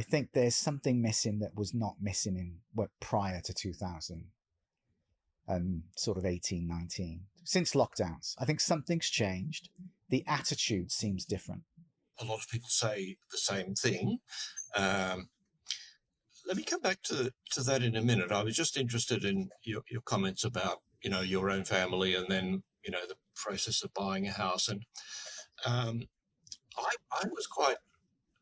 think there's something missing that was not missing in prior to 2000 and sort of 18, 19. Since lockdowns, I think something's changed. The attitude seems different. A lot of people say the same thing. Let me come back to that in a minute. I was just interested in your comments about, your own family and then, the process of buying a house. And I was quite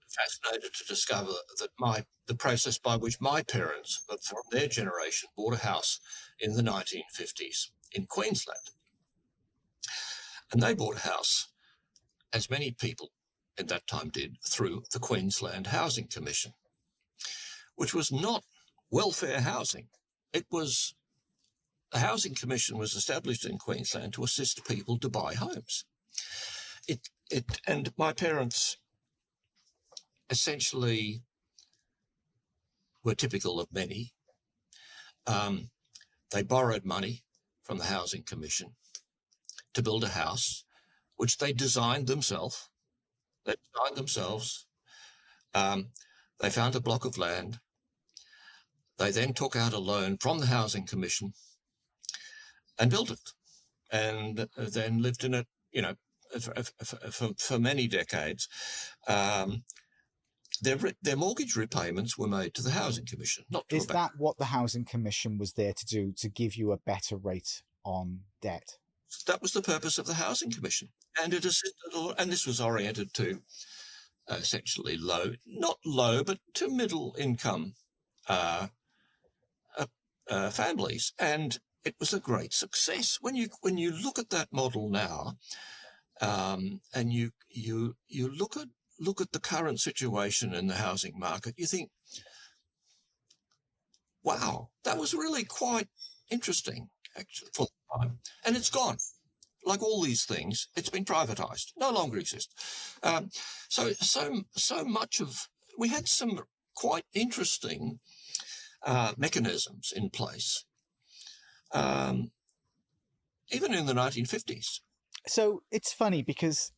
fascinated to discover that the process by which my parents, from their generation, bought a house in the 1950s in Queensland. And they bought a house, as many people at that time did, through the Queensland Housing Commission, which was not welfare housing. The Housing Commission was established in Queensland to assist people to buy homes. And my parents essentially were typical of many. They borrowed money from the Housing Commission to build a house, which they designed themselves. They found a block of land. They then took out a loan from the Housing Commission and built it, and then lived in it, for many decades. Their mortgage repayments were made to the Housing Commission. Is that what the Housing Commission was there to do, to give you a better rate on debt? That was the purpose of the Housing Commission, and it assisted, and this was oriented to essentially not low, but to middle income families, and it was a great success. When you look at that model now, and you look at the current situation in the housing market, you think, wow, that was really quite interesting, actually, for the time. And it's gone. Like all these things, it's been privatized, no longer exists. So much of, we had some quite interesting mechanisms in place, even in the 1950s. So it's funny because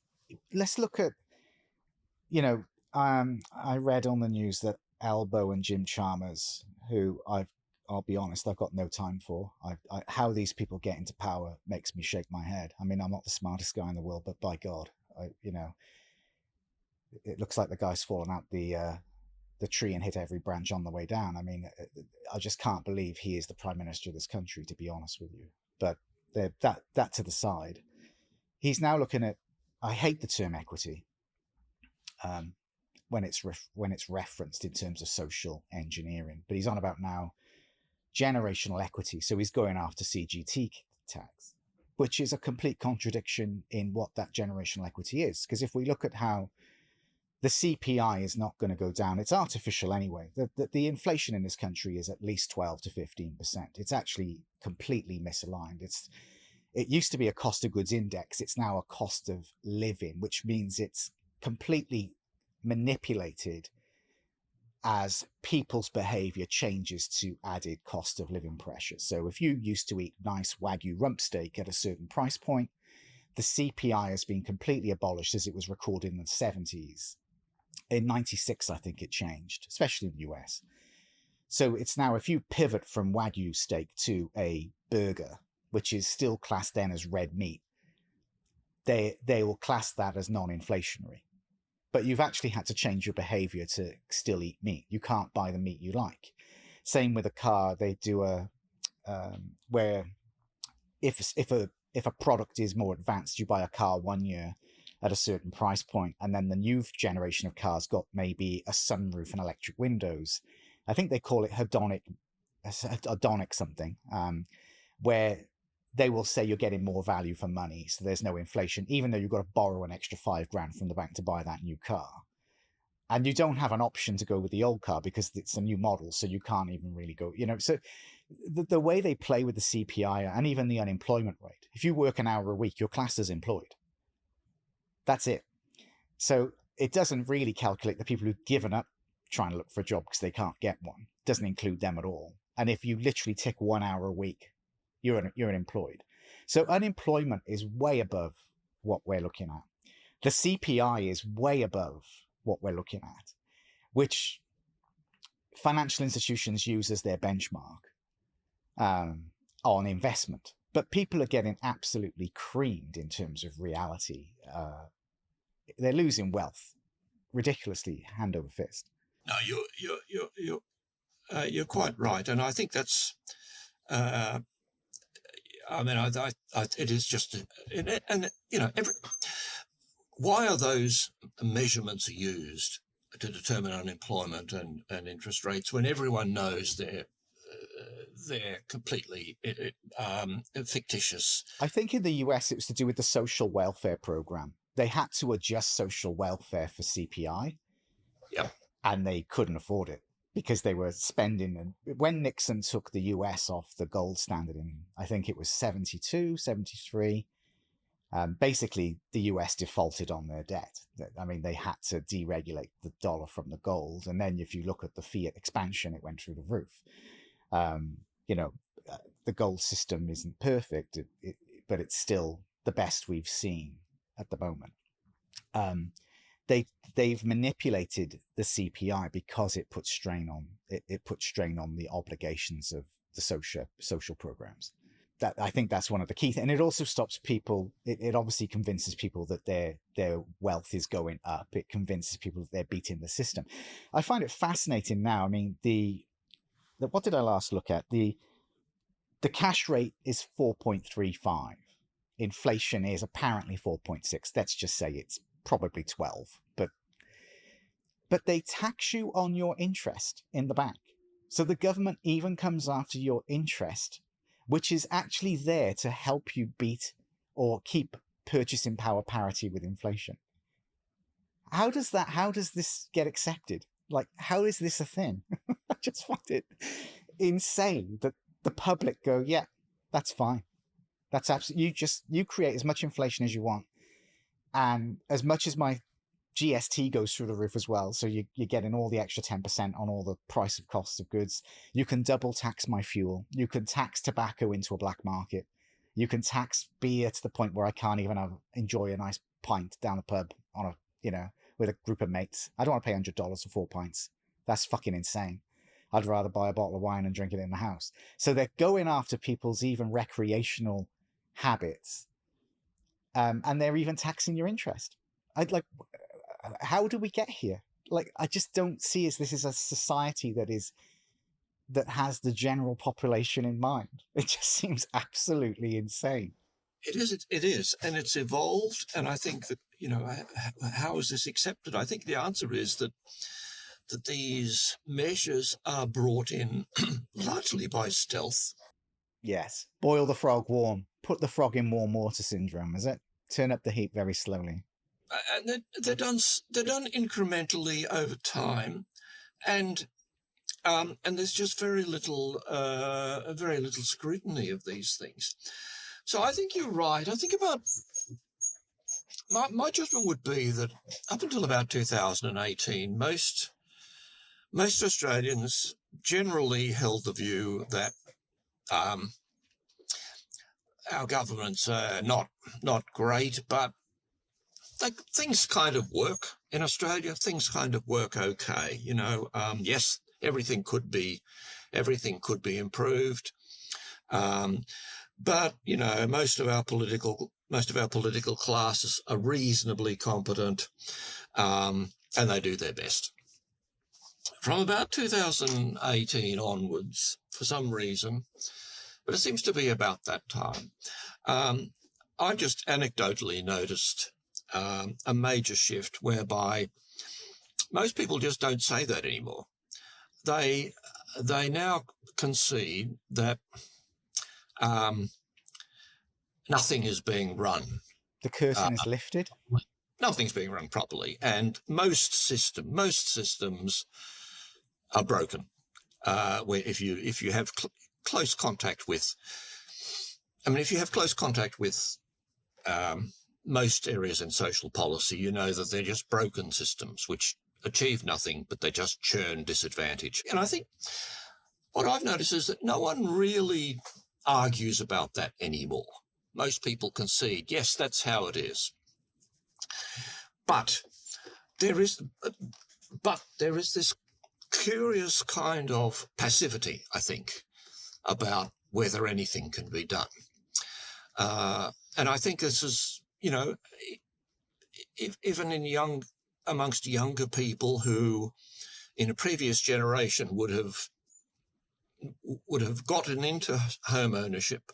let's look at, I read on the news that Elbow and Jim Chalmers, who I'll be honest, I've got no time for. How these people get into power makes me shake my head. I mean, I'm not the smartest guy in the world, but by God, it looks like the guy's fallen out the tree and hit every branch on the way down. I mean, I just can't believe he is the Prime Minister of this country, to be honest with you. But that to the side, he's now looking at, I hate the term equity, when it's referenced in terms of social engineering, but he's on about now generational equity. So he's going after CGT tax, which is a complete contradiction in what that generational equity is. Because if we look at how the CPI is not going to go down, it's artificial anyway. The inflation in this country is at least 12 to 15%. It's actually completely misaligned. it used to be a cost of goods index. It's now a cost of living, which means it's completely manipulated as people's behavior changes to added cost of living pressure. So if you used to eat nice Wagyu rump steak at a certain price point, the CPI has been completely abolished as it was recorded in the 70s. In 96, I think it changed, especially in the US. So it's now, if you pivot from Wagyu steak to a burger, which is still classed then as red meat, they will class that as non-inflationary. But you've actually had to change your behavior to still eat meat. You can't buy the meat you like. Same with a car. They do where if a product is more advanced, you buy a car 1 year at a certain price point, and then the new generation of cars got maybe a sunroof and electric windows. I think they call it hedonic something, where they will say you're getting more value for money, so there's no inflation, even though you've got to borrow an extra $5,000 from the bank to buy that new car. And you don't have an option to go with the old car because it's a new model, so you can't even really go, so the way they play with the CPI and even the unemployment rate, if you work an hour a week, you're classed as employed. That's it. So it doesn't really calculate the people who've given up trying to look for a job because they can't get one. It doesn't include them at all. And if you literally tick 1 hour a week, you're unemployed. So unemployment is way above what we're looking at. The CPI is way above what we're looking at, which financial institutions use as their benchmark on investment. But people are getting absolutely creamed in terms of reality. They're losing wealth ridiculously, hand over fist. No, you're quite right, and I think that's. It is just, why are those measurements used to determine unemployment and interest rates when everyone knows they're completely fictitious? I think in the US it was to do with the social welfare program. They had to adjust social welfare for CPI. Yeah. And they couldn't afford it because they were spending. And when Nixon took the US off the gold standard in, I think it was 72, 73, basically the US defaulted on their debt. I mean, they had to deregulate the dollar from the gold. And then if you look at the fiat expansion, it went through the roof. The gold system isn't perfect, but it's still the best we've seen at the moment. They've manipulated the CPI because it puts strain on the obligations of the social programs. That, I think that's one of the key things. And it also stops people. It obviously convinces people that their wealth is going up. It convinces people that they're beating the system. I find it fascinating now. I mean, what did I last look at? The cash rate is 4.35. Inflation is apparently 4.6. Let's just say it's probably 12, but they tax you on your interest in the bank. So the government even comes after your interest, which is actually there to help you beat or keep purchasing power parity with inflation. How does this get accepted? Like, how is this a thing? I just find it insane that the public go, yeah, that's fine. That's absolutely, you create as much inflation as you want. And as much as my GST goes through the roof as well, so you're getting all the extra 10% on all the price of costs of goods. You can double tax my fuel. You can tax tobacco into a black market. You can tax beer to the point where I can't even enjoy a nice pint down the pub on with a group of mates. I don't want to pay $100 for 4 pints. That's fucking insane. I'd rather buy a bottle of wine and drink it in the house. So they're going after people's even recreational habits. And they're even taxing your interest. How do we get here? Like, I just don't see this is a society that has the general population in mind. It just seems absolutely insane. It is, and it's evolved. And I think that, how is this accepted? I think the answer is that these measures are brought in largely by stealth. Yes. Boil the frog warm. Put the frog in warm water syndrome, is it? Turn up the heat very slowly. And they're done incrementally over time, and there's just very little scrutiny of these things. So I think you're right. I think about my judgment would be that up until about 2018, most Australians generally held the view that our governments are not great, but things kind of work in Australia. Things kind of work okay. Yes, everything could be improved, but most of our political classes are reasonably competent, and they do their best. From about 2018 onwards, for some reason, but it seems to be about that time, I've just anecdotally noticed a major shift whereby most people just don't say that anymore. They now concede that nothing is being run. The curtain is lifted. Nothing's being run properly, and most systems are broken. Where if you have close contact with, if you have close contact with most areas in social policy, you know that they're just broken systems which achieve nothing, but they just churn disadvantage. And I think what I've noticed is that no one really argues about that anymore. Most people concede, yes, that's how it is. But there is this curious kind of passivity, I think, about whether anything can be done. And I think this is, even amongst younger people who in a previous generation would have gotten into home ownership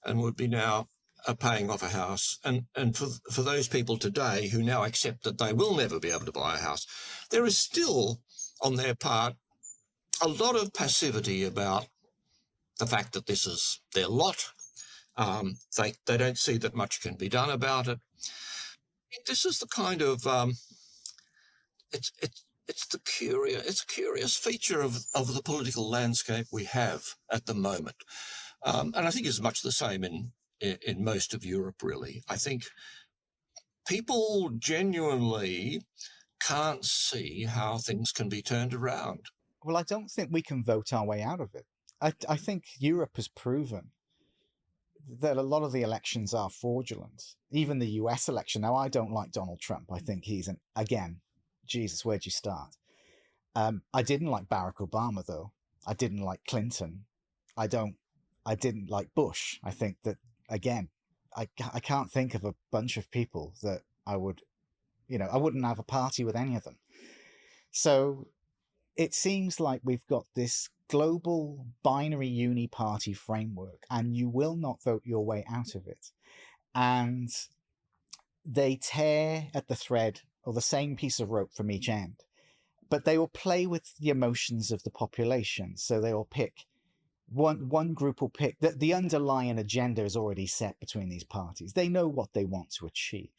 and would be now paying off a house. And for those people today who now accept that they will never be able to buy a house, there is still, on their part, a lot of passivity about the fact that this is their lot. They don't see that much can be done about it. This is the kind of it's a curious feature of the political landscape we have at the moment, and I think it's much the same in most of Europe. Really, I think people genuinely can't see how things can be turned around. Well, I don't think we can vote our way out of it. I think Europe has proven that a lot of the elections are fraudulent. Even the US election. Now, I don't like Donald Trump. I think he's again, Jesus, where'd you start? I didn't like Barack Obama, though. I didn't like Clinton. I didn't like Bush. I think that, again, I can't think of a bunch of people that I would, I wouldn't have a party with any of them. So it seems like we've got this global binary uni-party framework, and you will not vote your way out of it. And they tear at the thread or the same piece of rope from each end, but they will play with the emotions of the population. So they will pick one group will pick that the underlying agenda is already set between these parties. They know what they want to achieve.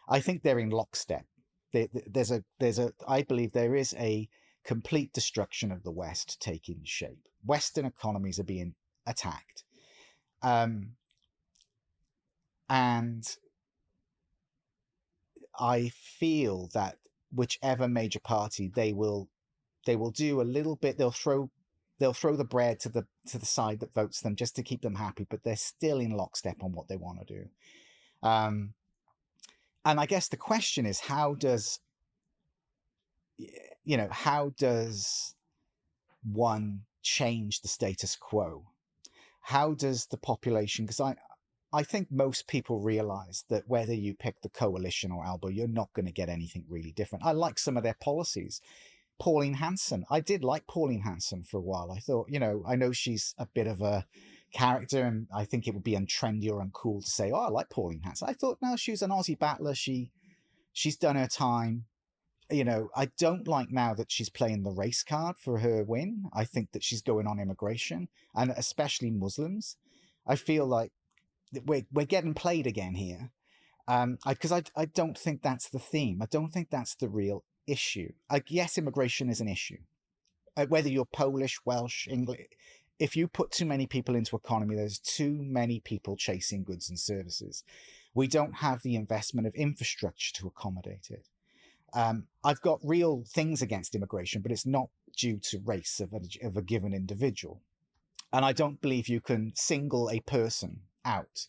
I think they're in lockstep. I believe there is a complete destruction of the West taking shape. Western economies are being attacked. And I feel that whichever major party they will do a little bit, they'll throw the bread to the side that votes them just to keep them happy, but they're still in lockstep on what they want to do. And I guess the question is, how does one change the status quo? How does the population, because I think most people realize that whether you pick the coalition or Albo, you're not going to get anything really different. I like some of their policies. Pauline Hanson, I did like Pauline Hanson for a while. I thought, I know she's a bit of a character, and I think it would be untrendy or uncool to say, oh, I like Pauline Hanson. I thought, no, she's an Aussie battler. She's done her time. I don't like now that she's playing the race card for her win. I think that she's going on immigration, and especially Muslims. I feel like we're getting played again here, because I don't think that's the theme. I don't think that's the real issue. Yes, immigration is an issue. Whether you're Polish, Welsh, English, if you put too many people into economy, there's too many people chasing goods and services. We don't have the investment of infrastructure to accommodate it. I've got real things against immigration, but it's not due to race of a given individual. And I don't believe you can single a person out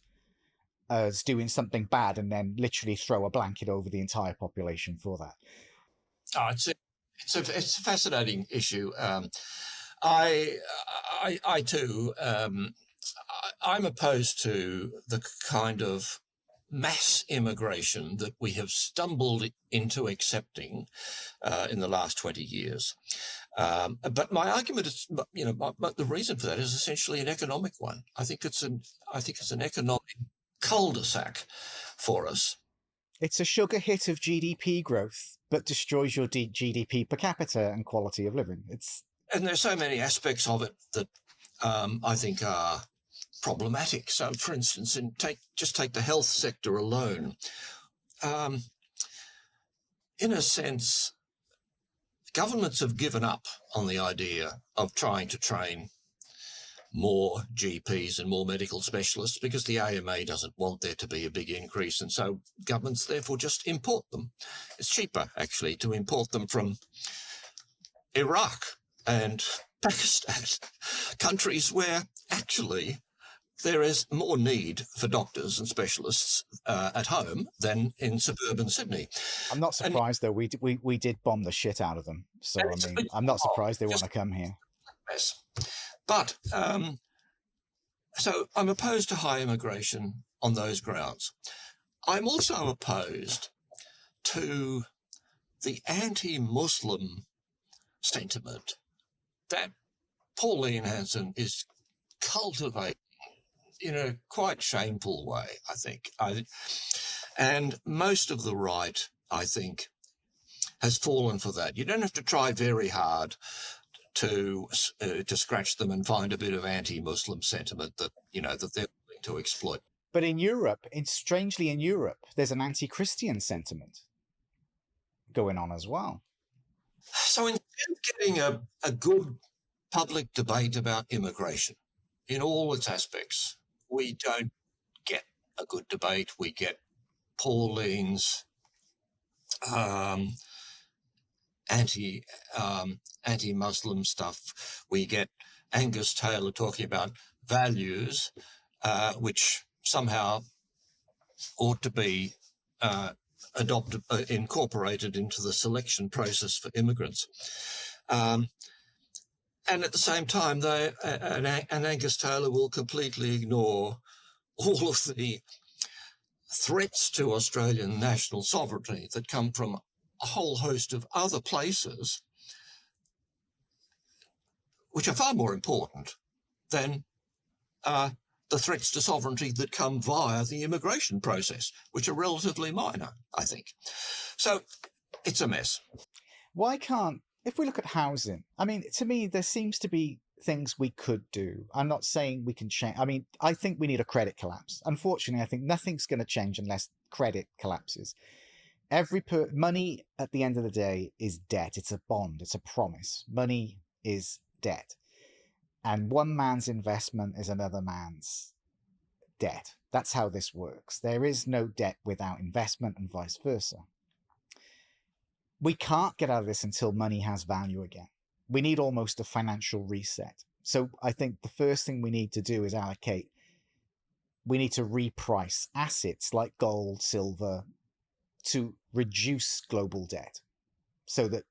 as doing something bad and then literally throw a blanket over the entire population for that. Oh, it's a fascinating issue. I too, I'm opposed to the kind of mass immigration that we have stumbled into accepting in the last 20 years. But my argument is, the reason for that is essentially an economic one. I think it's an economic cul-de-sac for us. It's a sugar hit of GDP growth, but destroys your GDP per capita and quality of living. And there's so many aspects of it that I think are problematic. So, for instance, just take the health sector alone. In a sense, governments have given up on the idea of trying to train more GPs and more medical specialists because the AMA doesn't want there to be a big increase. And so governments therefore just import them. It's cheaper, actually, to import them from Iraq and Pakistan, countries where actually there is more need for doctors and specialists at home than in suburban Sydney. I'm not surprised, though. We did bomb the shit out of them. So, I mean, I'm not surprised they want to come here. Yes. But, so I'm opposed to high immigration on those grounds. I'm also opposed to the anti-Muslim sentiment that Pauline Hanson is cultivating in a quite shameful way, I think. And most of the right, I think, has fallen for that. You don't have to try very hard to scratch them and find a bit of anti-Muslim sentiment that that they're willing to exploit. But in Europe, strangely in Europe, there's an anti-Christian sentiment going on as well. So instead of getting a good public debate about immigration in all its aspects, we don't get a good debate. We get Pauline's anti-Muslim stuff. We get Angus Taylor talking about values, which somehow ought to be incorporated into the selection process for immigrants. And at the same time, an Angus Taylor will completely ignore all of the threats to Australian national sovereignty that come from a whole host of other places, which are far more important than the threats to sovereignty that come via the immigration process, which are relatively minor, I think. So it's a mess. Why can't, if we look at housing, I mean, to me, there seems to be things we could do. I'm not saying we can change. I mean, I think we need a credit collapse. Unfortunately, I think nothing's going to change unless credit collapses. Money at the end of the day is debt. It's a bond. It's a promise. Money is debt. And one man's investment is another man's debt. That's how this works. There is no debt without investment and vice versa. We can't get out of this until money has value again. We need almost a financial reset. So I think the first thing we need to do is we need to reprice assets like gold, silver, to reduce global debt so that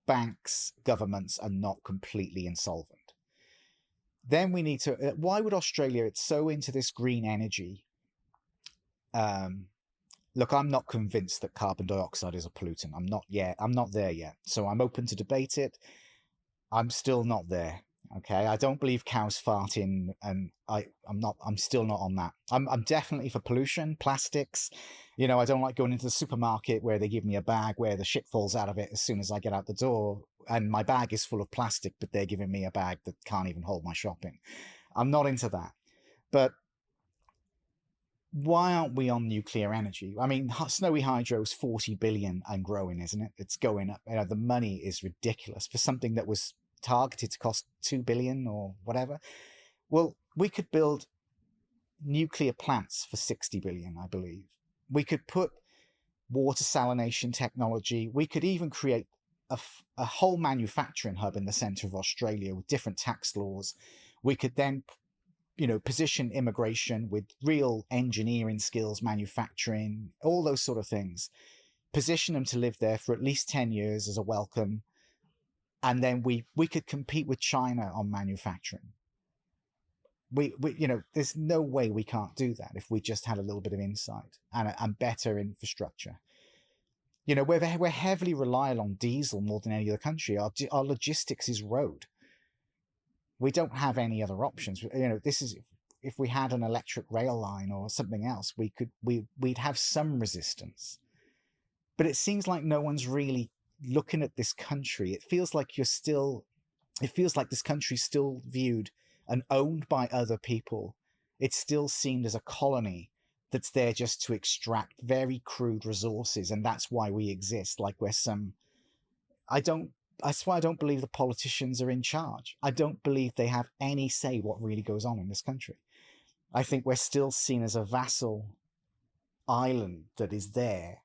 banks, governments are not completely insolvent. Then we need to, why would Australia, it's so into this green energy. Look, I'm not convinced that carbon dioxide is a pollutant. I'm not there yet. So I'm open to debate it. I'm still not there. Okay. I don't believe cows farting, and I'm still not on that. I'm definitely for pollution, plastics. I don't like going into the supermarket where they give me a bag where the shit falls out of it as soon as I get out the door. And my bag is full of plastic, but they're giving me a bag that can't even hold my shopping. I'm not into that. But why aren't we on nuclear energy? I mean, Snowy Hydro is 40 billion and growing, isn't it? It's going up. The money is ridiculous for something that was targeted to cost 2 billion or whatever. Well, we could build nuclear plants for 60 billion, I believe. We could put water salination technology. We could even create a whole manufacturing hub in the center of Australia with different tax laws. We could then, position immigration with real engineering skills, manufacturing, all those sort of things. Position them to live there for at least 10 years as a welcome. And then we could compete with China on manufacturing. There's no way we can't do that if we just had a little bit of insight and better infrastructure. We're heavily reliant on diesel more than any other country. Our logistics is road. We don't have any other options. This is, if we had an electric rail line or something else, we'd have some resistance. But it seems like no one's really looking at this country. It feels like this country's still viewed and owned by other people. It's still seen as a colony that's there just to extract very crude resources, and that's why we exist. Like we're some... That's why I don't believe the politicians are in charge. I don't believe they have any say what really goes on in this country. I think we're still seen as a vassal island that is there.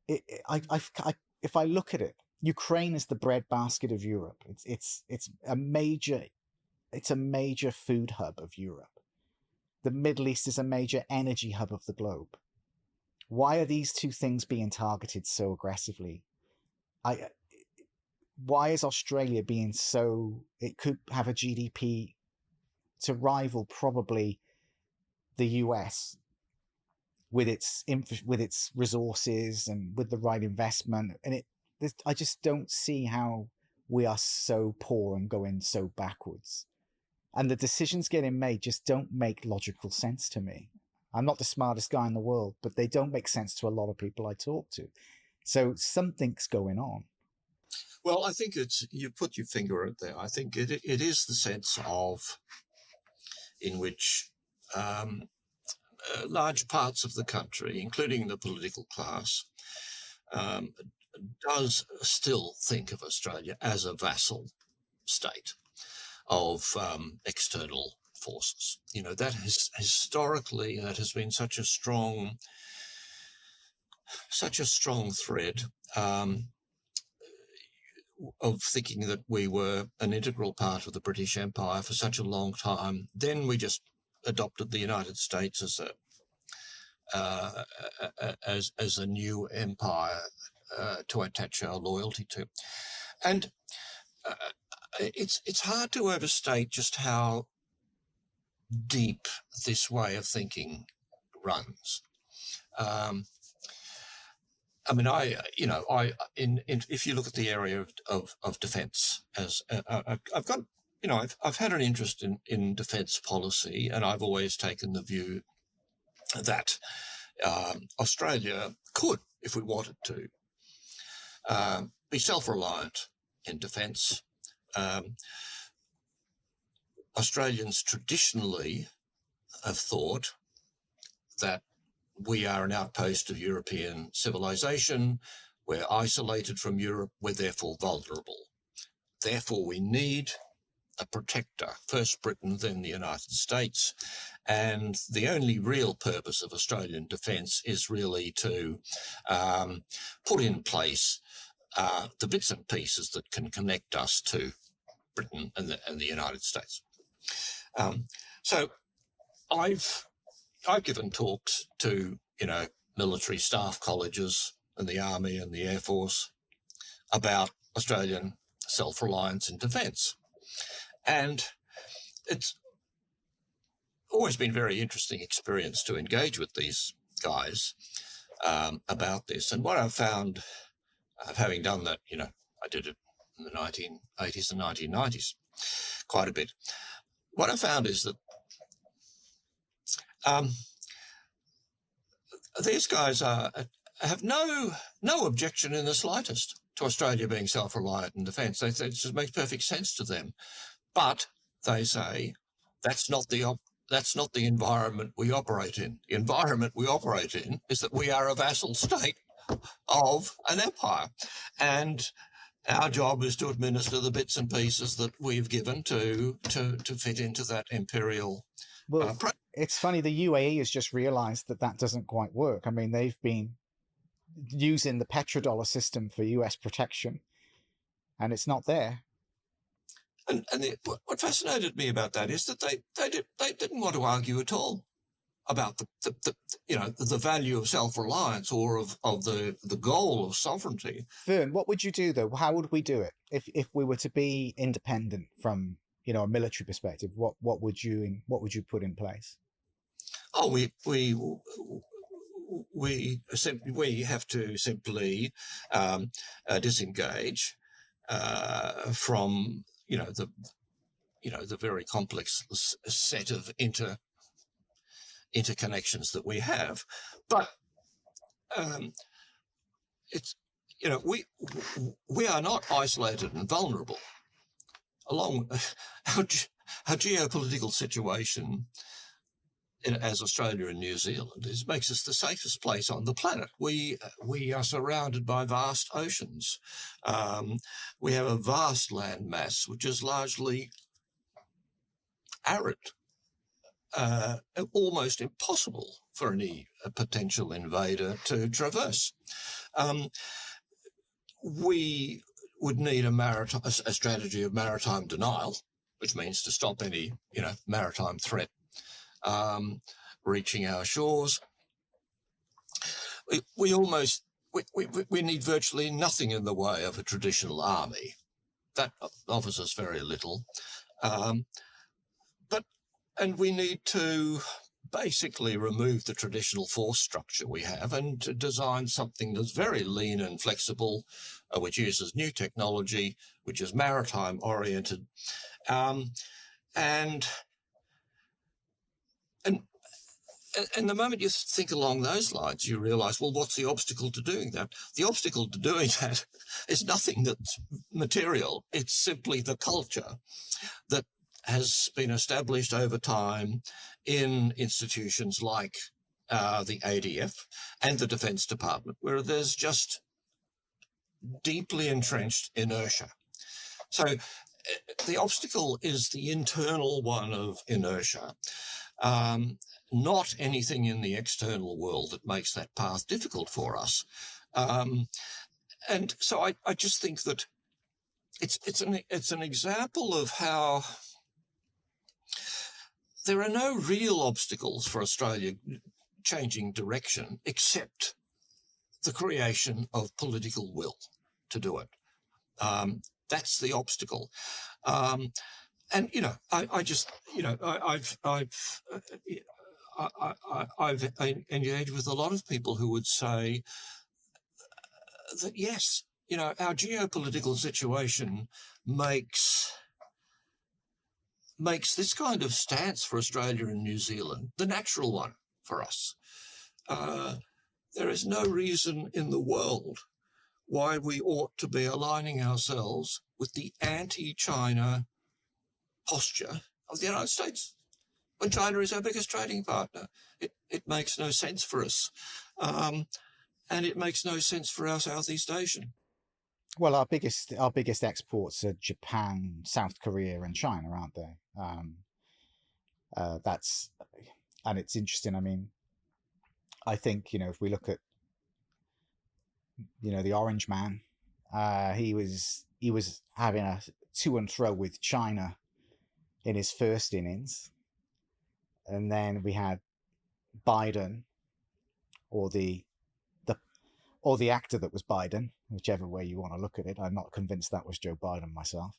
If I look at it, Ukraine is the breadbasket of Europe. It's a major food hub of Europe. The Middle East is a major energy hub of the globe. Why are these two things being targeted so aggressively? Why is Australia being so... It could have a GDP to rival probably the US with its resources and with the right investment. And I just don't see how we are so poor and going so backwards. And the decisions getting made just don't make logical sense to me. I'm not the smartest guy in the world, but they don't make sense to a lot of people I talk to. So something's going on. Well, I think you put your finger at there. I think it is the sense of in which large parts of the country, including the political class, does still think of Australia as a vassal state of external forces. That has historically, that has been such a strong thread of thinking that we were an integral part of the British Empire for such a long time. Then we just adopted the United States as a new empire to attach our loyalty to, and it's hard to overstate just how deep this way of thinking runs. If you look at the area of defence, as I've had an interest in defence policy, and I've always taken the view that Australia could, if we wanted to, be self-reliant in defence. Australians traditionally have thought that we are an outpost of European civilization. We're isolated from Europe. We're therefore vulnerable. Therefore, we need a protector, first Britain, then the United States. And the only real purpose of Australian defence is really to put in place the bits and pieces that can connect us to Britain and the United States. So I've given talks to, military staff colleges and the Army and the Air Force about Australian self-reliance in defence. And it's always been a very interesting experience to engage with these guys about this. And what I've found, having done that, I did it in the 1980s and 1990s quite a bit. What I found is that these guys have no objection in the slightest to Australia being self-reliant in defence. It just makes perfect sense to them. But they say that's not the environment we operate in. The environment we operate in is that we are a vassal state of an empire, and Our job is to administer the bits and pieces that we've given to fit into that imperial Well, program. it's funny, the UAE has just realized that that doesn't quite work. I mean, they've been using the petrodollar system for US protection, and it's not there. And what fascinated me about that is that they didn't want to argue at all about the value of self-reliance or of the goal of sovereignty. Vern, what would you do though? How would we do it if we were to be independent from, you know, a military perspective? What would you put in place? Oh, we have to simply disengage from the very complex set of interconnections that we have, but it's we are not isolated and vulnerable. Along our geopolitical situation as Australia and New Zealand makes us the safest place on the planet. We are surrounded by vast oceans. We have a vast land mass which is largely arid, almost impossible for any potential invader to traverse. We would need a strategy of maritime denial, which means to stop any maritime threat reaching our shores. We need virtually nothing in the way of a traditional army. That offers us very little. And we need to basically remove the traditional force structure we have and to design something that's very lean and flexible, which uses new technology, which is maritime oriented. And the moment you think along those lines, you realize, well, what's the obstacle to doing that? The obstacle to doing that is nothing that's material. It's simply the culture that has been established over time in institutions like the ADF and the Defence Department, where there's just deeply entrenched inertia. So the obstacle is the internal one of inertia, not anything in the external world that makes that path difficult for us. And so I just think that it's an example of how there are no real obstacles for Australia changing direction except the creation of political will to do it. That's the obstacle. And I've engaged with a lot of people who would say that yes, our geopolitical situation makes this kind of stance for Australia and New Zealand the natural one for us. There is no reason in the world why we ought to be aligning ourselves with the anti-China posture of the United States when China is our biggest trading partner. It makes no sense for us. And it makes no sense for our Southeast Asian. Well, our biggest exports are Japan, South Korea, and China, aren't they? And it's interesting. I mean, I think if we look at the Orange Man, he was having a to and fro with China in his first innings, and then we had Biden, or the actor that was Biden, whichever way you want to look at it. I'm not convinced that was Joe Biden myself.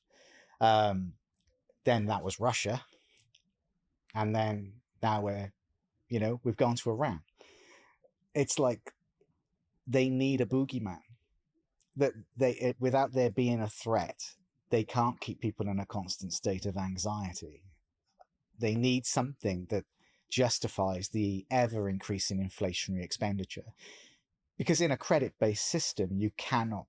Then that was Russia, and then now we've gone to Iran. It's like they need a boogeyman. That without there being a threat, they can't keep people in a constant state of anxiety. They need something that justifies the ever increasing inflationary expenditure. Because in a credit-based system, you cannot,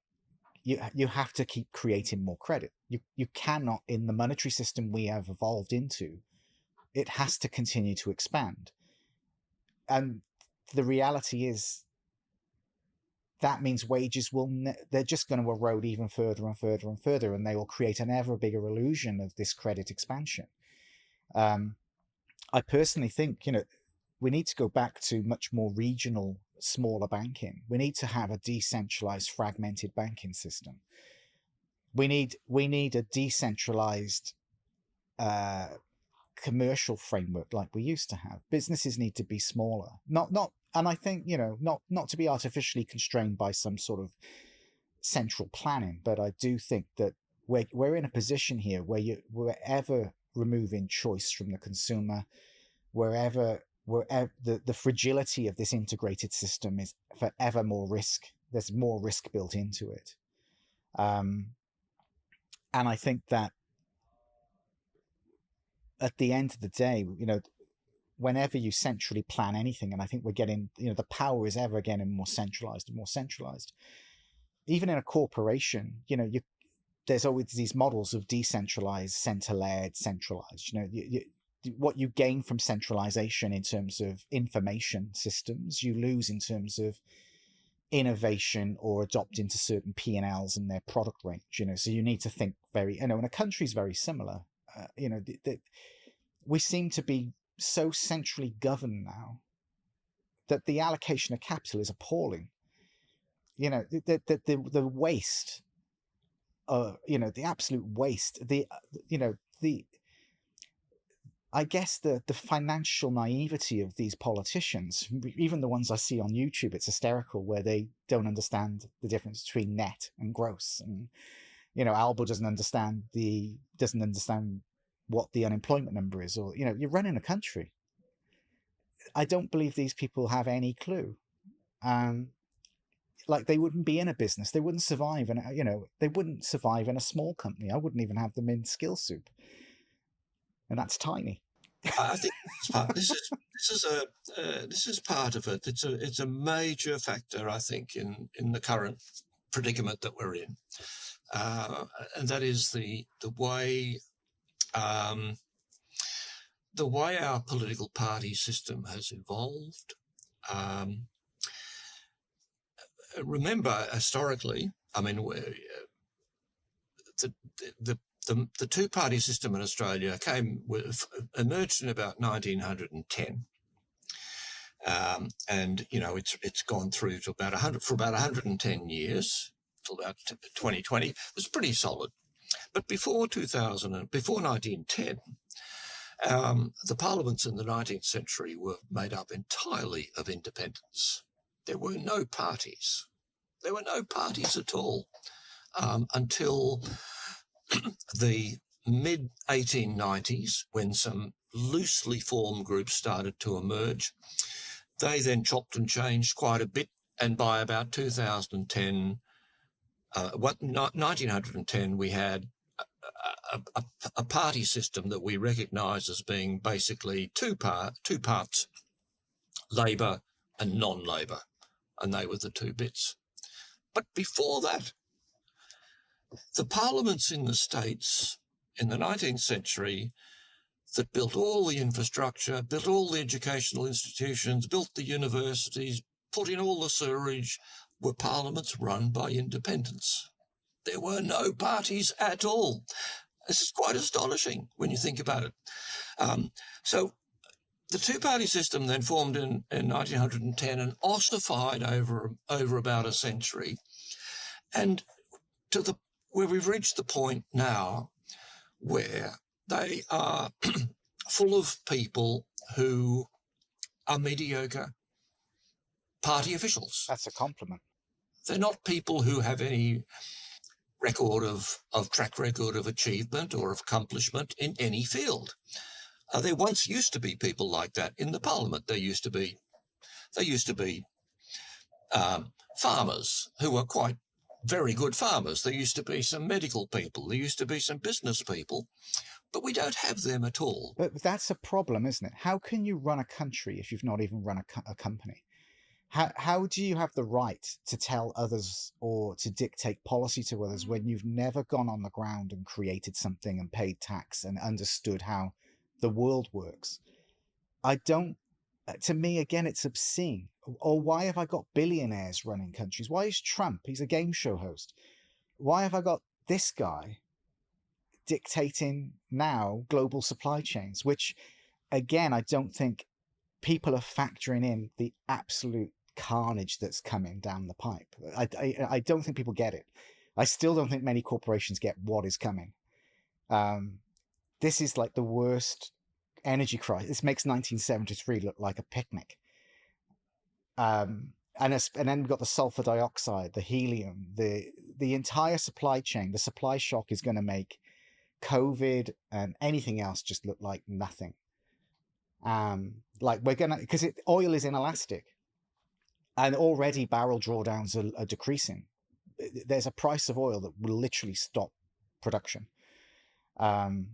you have to keep creating more credit. You cannot, in the monetary system we have evolved into, it has to continue to expand. And the reality is that means wages they're just going to erode even further and further and further, and they will create an ever bigger illusion of this credit expansion. I personally think, we need to go back to much more regional, smaller banking. We need to have a decentralized, fragmented banking system. We need a decentralized commercial framework like we used to have. Businesses need to be smaller, and I think, not to be artificially constrained by some sort of central planning, but I do think that we're in a position here where we're ever removing choice from the consumer, wherever the fragility of this integrated system is forever more risk. There's more risk built into it. And I think that at the end of the day, whenever you centrally plan anything, and I think we're getting, the power is ever getting more centralized and more centralized. Even in a corporation, there's always these models of decentralized, center-led, centralized. What you gain from centralization in terms of information systems, you lose in terms of innovation or adopting to certain P&Ls in their product range. So you need to think and a country's very similar. We seem to be so centrally governed now that the allocation of capital is appalling. The waste, the absolute waste, I guess the financial naivety of these politicians, even the ones I see on YouTube, it's hysterical, where they don't understand the difference between net and gross. And, Albo doesn't understand what the unemployment number is, or, you're running a country. I don't believe these people have any clue. Like, they wouldn't be in a business. They wouldn't survive. And, they wouldn't survive in a small company. I wouldn't even have them in SKILLSOOP. And that's tiny. I think this is part of it. It's a major factor, I think, in the current predicament that we're in, and that is the way our political party system has evolved. Remember, historically, I mean, the two-party system in Australia emerged in about 1910, and it's gone through to about 110 years till about 2020. It was pretty solid, but before 1910, the parliaments in the 19th century were made up entirely of independents. There were no parties. There were no parties at all until the mid-1890s, when some loosely formed groups started to emerge. They then chopped and changed quite a bit, and by about 1910, we had a party system that we recognise as being basically two parts, Labor and non-Labor, and they were the two bits. But before that, the parliaments in the States in the 19th century that built all the infrastructure, built all the educational institutions, built the universities, put in all the sewerage, were parliaments run by independents. There were no parties at all. This is quite astonishing when you think about it. So the two-party system then formed in 1910 and ossified over about a century, and where we've reached the point now where they are full of people who are mediocre party officials. That's a compliment. They're not people who have any track record of achievement or of accomplishment in any field. There once used to be people like that in the parliament. There used to be farmers who were quite very good farmers. There used to be some medical people. There used to be some business people, but we don't have them at all. But that's a problem, isn't it? How can you run a country if you've not even run a company? How do you have the right to tell others or to dictate policy to others when you've never gone on the ground and created something and paid tax and understood how the world works? I don't to me, again, it's obscene. Or why have I got billionaires running countries? Why is Trump? He's a game show host. Why have I got this guy dictating now global supply chains? Which, again, I don't think people are factoring in the absolute carnage that's coming down the pipe. I don't think people get it. I still don't think many corporations get what is coming. This is like the worst energy crisis. This makes 1973 look like a picnic. And then we've got the sulfur dioxide, the helium, the entire supply chain. The supply shock is going to make COVID and anything else just look like nothing. Like we're gonna, because oil is inelastic, and already barrel drawdowns are decreasing. There's a price of oil that will literally stop production. And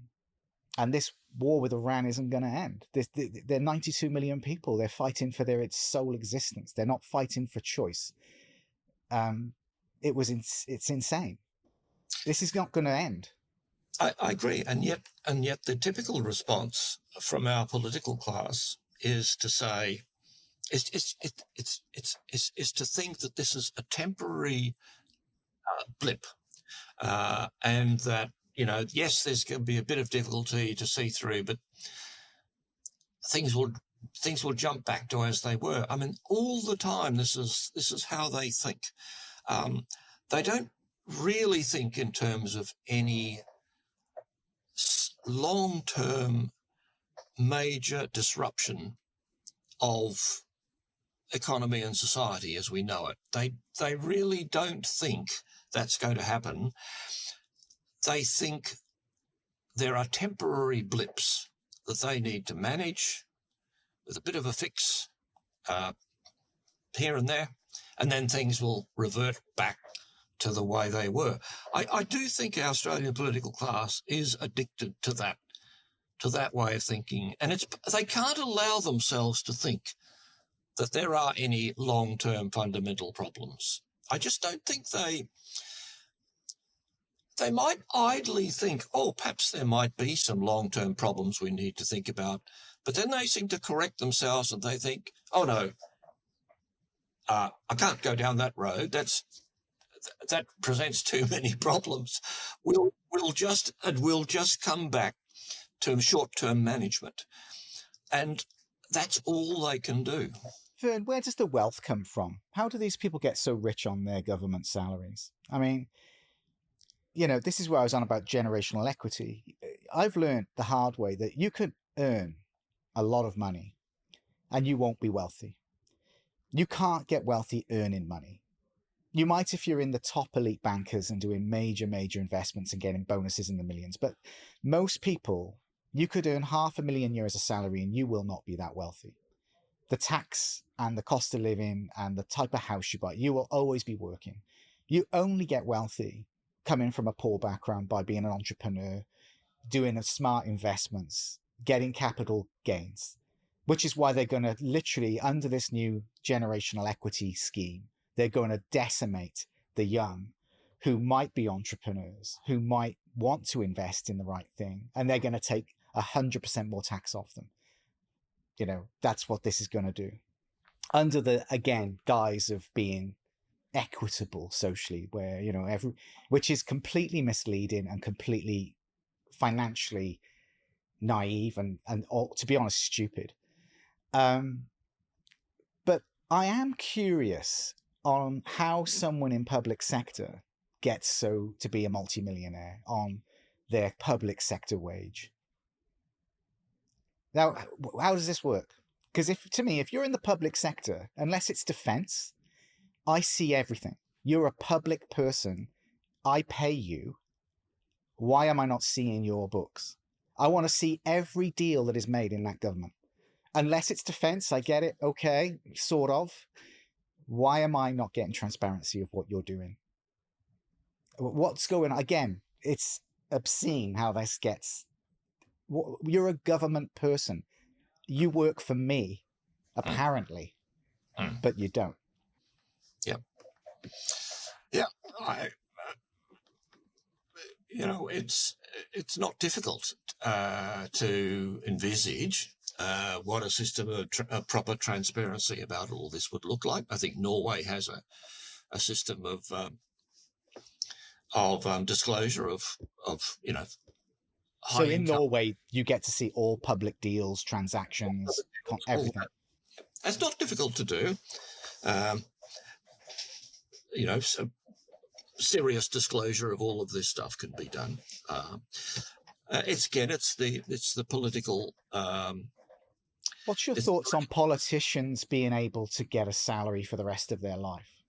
this war with Iran isn't going to end. They're 92 million people. They're fighting for its sole existence. They're not fighting for choice. It's insane. This is not going to end. I agree, and yet the typical response from our political class is to say, is to think that this is a temporary blip, and that, yes, there's going to be a bit of difficulty to see through, but things will jump back to as they were. I mean, all the time, this is how they think. They don't really think in terms of any long-term major disruption of economy and society as we know it. They really don't think that's going to happen. They think there are temporary blips that they need to manage with a bit of a fix here and there, and then things will revert back to the way they were. I do think our Australian political class is addicted to that way of thinking, and they can't allow themselves to think that there are any long-term fundamental problems. I just don't think they might idly think, oh, perhaps there might be some long-term problems we need to think about, but then they seem to correct themselves and they think, oh no, I can't go down that road. That presents too many problems. We'll just come back to short-term management, and that's all they can do. Vern, where does the wealth come from? How do these people get so rich on their government salaries? I mean, this is where I was on about generational equity. I've learned the hard way that you could earn a lot of money and you won't be wealthy. You can't get wealthy earning money. You might if you're in the top elite bankers and doing major, major investments and getting bonuses in the millions. But most people, you could earn $500,000 a year as a salary and you will not be that wealthy. The tax and the cost of living and the type of house you buy, you will always be working. You only get wealthy coming from a poor background by being an entrepreneur, doing smart investments, getting capital gains, which is why they're going to literally, under this new generational equity scheme, they're going to decimate the young who might be entrepreneurs, who might want to invest in the right thing, and they're going to take 100% more tax off them. That's what this is going to do. Under the, again, guise of being equitable socially, where, which is completely misleading and completely financially naive and to be honest, stupid. But I am curious on how someone in public sector gets to be a multimillionaire on their public sector wage. Now, how does this work? Because if you're in the public sector, unless it's defense, I see everything. You're a public person. I pay you. Why am I not seeing your books? I want to see every deal that is made in that government. Unless it's defense, I get it. Okay, sort of. Why am I not getting transparency of what you're doing? What's going on? Again, it's obscene how this gets. You're a government person. You work for me, apparently, but you don't. Yeah. Yeah. It's not difficult to envisage what a system of proper transparency about all this would look like. I think Norway has a system of disclosure of So high in income. Norway, you get to see all public deals, transactions, everything. That's not difficult to do. So serious disclosure of all of this stuff can be done. It's the political. What's your thoughts on politicians being able to get a salary for the rest of their life?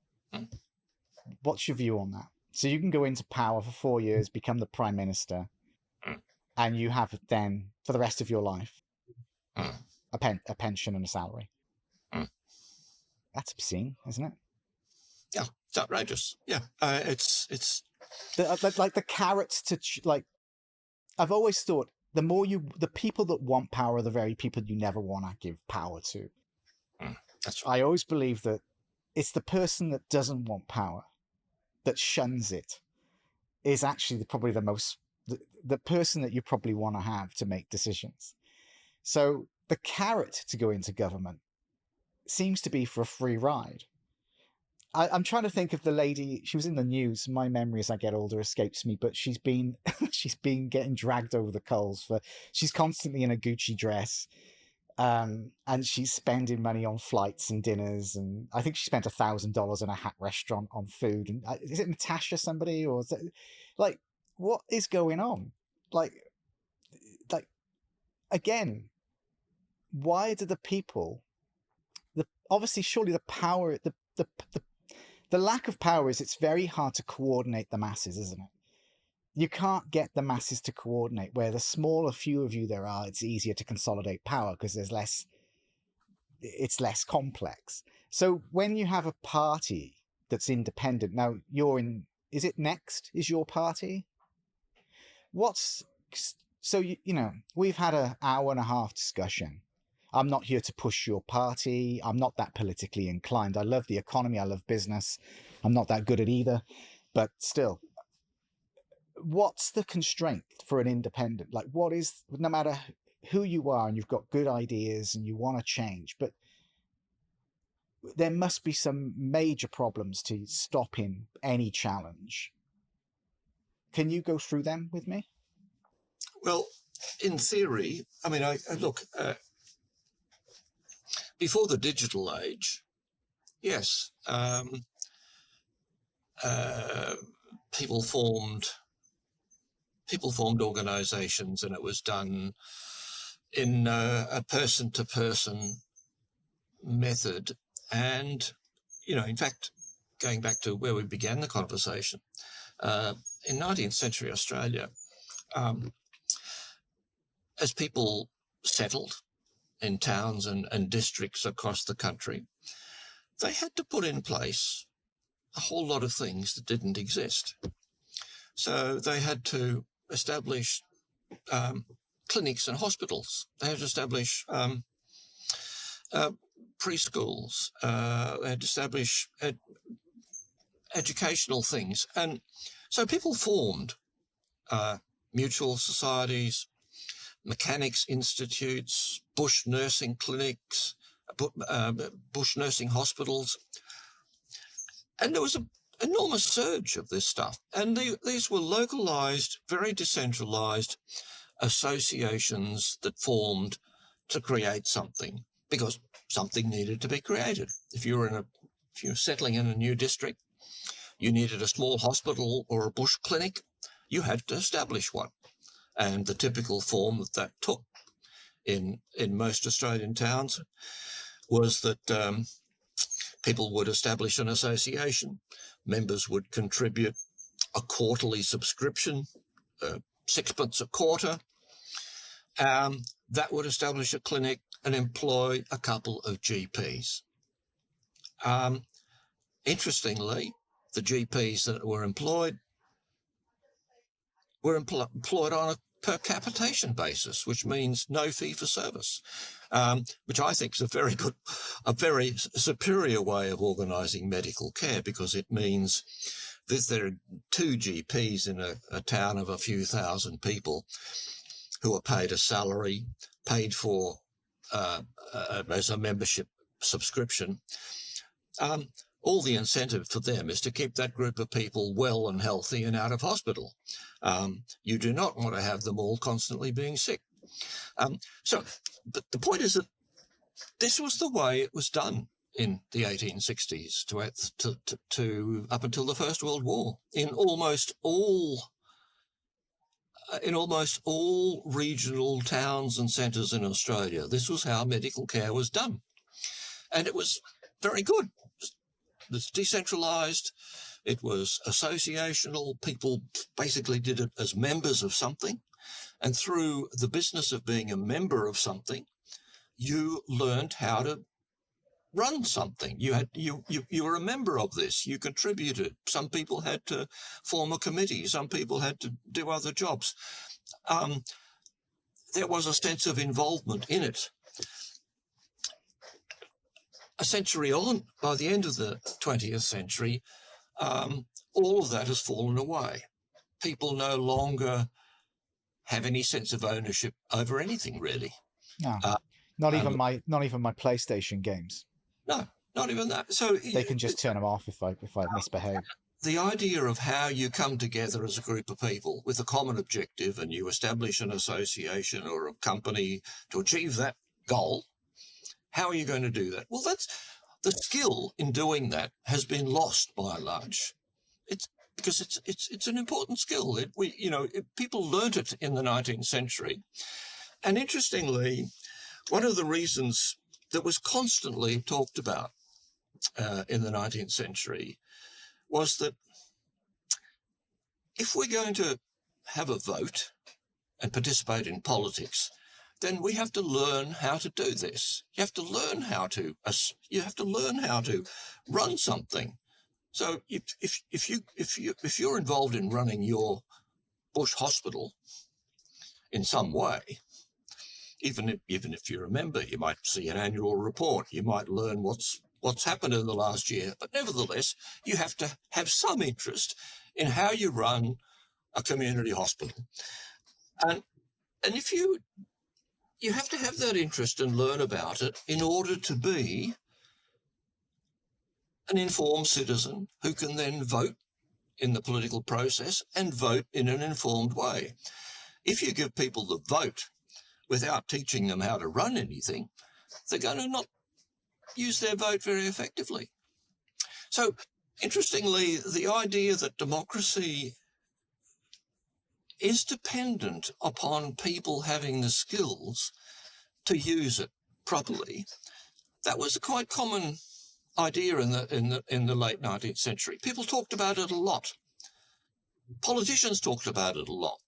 What's your view on that? So you can go into power for 4 years, become the prime minister, and you have then for the rest of your life a pension and a salary. That's obscene, isn't it? Yeah, it's outrageous. Yeah, it's like the carrots to like. I've always thought the people that want power are the very people you never want to give power to. That's right. I always believe that it's the person that doesn't want power, that shuns it, is actually probably the person that you probably want to have to make decisions. So the carrot to go into government seems to be for a free ride. I'm trying to think of the lady. She was in the news. My memory as I get older escapes me, but she's been getting dragged over the coals she's constantly in a Gucci dress, and she's spending money on flights and dinners, and I think she spent $1,000 in a hat restaurant on food. And is it Natasha somebody, or is it, like, what is going on? Like again, why do the people? Obviously, surely the power, the lack of power is it's very hard to coordinate the masses, isn't it? You can't get the masses to coordinate. Where the smaller few of you there are, it's easier to consolidate power because it's less complex. So when you have a party that's independent, now is it Next? Is your party? We've had an hour and a half discussion. I'm not here to push your party. I'm not that politically inclined. I love the economy. I love business. I'm not that good at either. But still, what's the constraint for an independent? Like, no matter who you are and you've got good ideas and you want to change, but there must be some major problems to stopping any challenge. Can you go through them with me? Well, in theory, I mean, I look... before the digital age, yes, people formed organisations, and it was done in a person-to-person method. And, in fact, going back to where we began the conversation, in 19th century Australia, as people settled in towns and districts across the country, they had to put in place a whole lot of things that didn't exist. So they had to establish clinics and hospitals. They had to establish preschools. They had to establish educational things. And so people formed mutual societies, mechanics institutes, bush nursing clinics, bush nursing hospitals. And there was an enormous surge of this stuff. And these were localised, very decentralised associations that formed to create something, because something needed to be created. If you were settling in a new district, you needed a small hospital or a bush clinic, you had to establish one. And the typical form that took in most Australian towns was that people would establish an association. Members would contribute a quarterly subscription, sixpence a quarter. That would establish a clinic and employ a couple of GPs. Interestingly, the GPs that were employed on a per capitation basis, which means no fee for service, which I think is a very superior way of organising medical care, because it means that there are 2 GPs in a town of a few thousand people who are paid a salary, paid for as a membership subscription, all the incentive for them is to keep that group of people well and healthy and out of hospital. You do not want to have them all constantly being sick. But the point is that this was the way it was done in the 1860s to up until the First World War in almost all regional towns and centres in Australia. This was how medical care was done, and it was very good. It was decentralised. It was associational. People basically did it as members of something, and through the business of being a member of something, you learned how to run something. You were a member of this. You contributed. Some people had to form a committee. Some people had to do other jobs. There was a sense of involvement in it. A century on, by the end of the 20th century, all of that has fallen away. People no longer have any sense of ownership over anything, really. No, not even my PlayStation games. No, not even that. So they can just turn them off if I misbehave. The idea of how you come together as a group of people with a common objective and you establish an association or a company to achieve that goal, how are you going to do that? Well, that's the skill in doing that has been lost by and large. It's because it's an important skill. People learnt it in the 19th century. And interestingly, one of the reasons that was constantly talked about in the 19th century was that if we're going to have a vote and participate in politics, then we have to learn how to do this. You have to learn how to run something. So if you're involved in running your bush hospital in some way, even if you're a member, you might see an annual report. You might learn what's happened in the last year. But nevertheless, you have to have some interest in how you run a community hospital. And if you have to have that interest and learn about it in order to be an informed citizen who can then vote in the political process and vote in an informed way. If you give people the vote without teaching them how to run anything, they're going to not use their vote very effectively. So, interestingly, the idea that democracy is dependent upon people having the skills to use it properly, that was a quite common idea in the late 19th century. People talked about it a lot. Politicians talked about it a lot.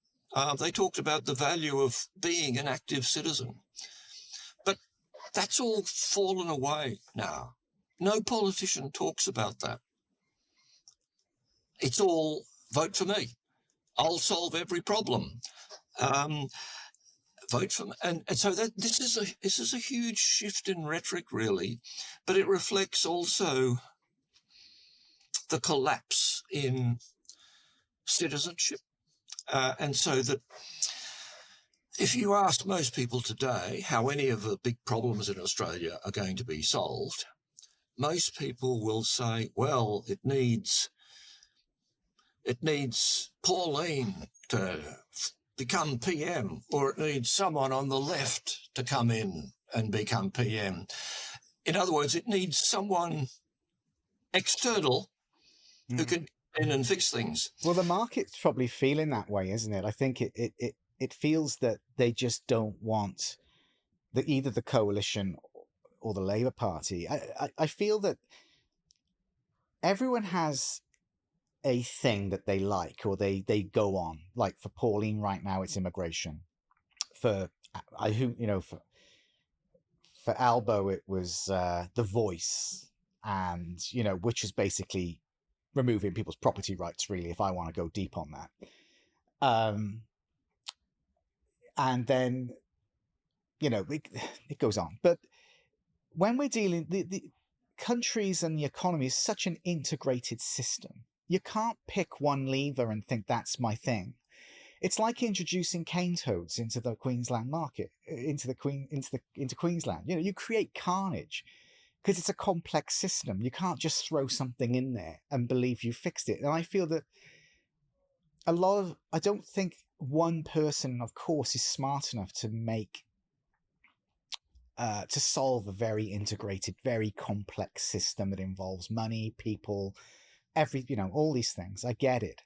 They talked about the value of being an active citizen. But that's all fallen away now. No politician talks about that. It's all vote for me. I'll solve every problem. Vote for me. And so this is a huge shift in rhetoric, really, but it reflects also the collapse in citizenship. And so that if you ask most people today how any of the big problems in Australia are going to be solved, most people will say, well, it needs Pauline to become PM, or it needs someone on the left to come in and become PM. In other words, it needs someone external who can come in and fix things. Well, the market's probably feeling that way, isn't it? I think it feels that they just don't want either the coalition or the Labour Party. I feel that everyone has a thing that they like or they go on. Like for Pauline right now, it's immigration. For Albo, it was The Voice, and which is basically removing people's property rights, really, if I want to go deep on that. And then it goes on. But when we're dealing, the countries and the economy is such an integrated system. You can't pick one lever and think that's my thing. It's like introducing cane toads into the Queensland market, into Queensland. You know, you create carnage because it's a complex system. You can't just throw something in there and believe you fixed it. And I feel that I don't think one person, of course, is smart enough to solve a very integrated, very complex system that involves money, people, all these things. I get it.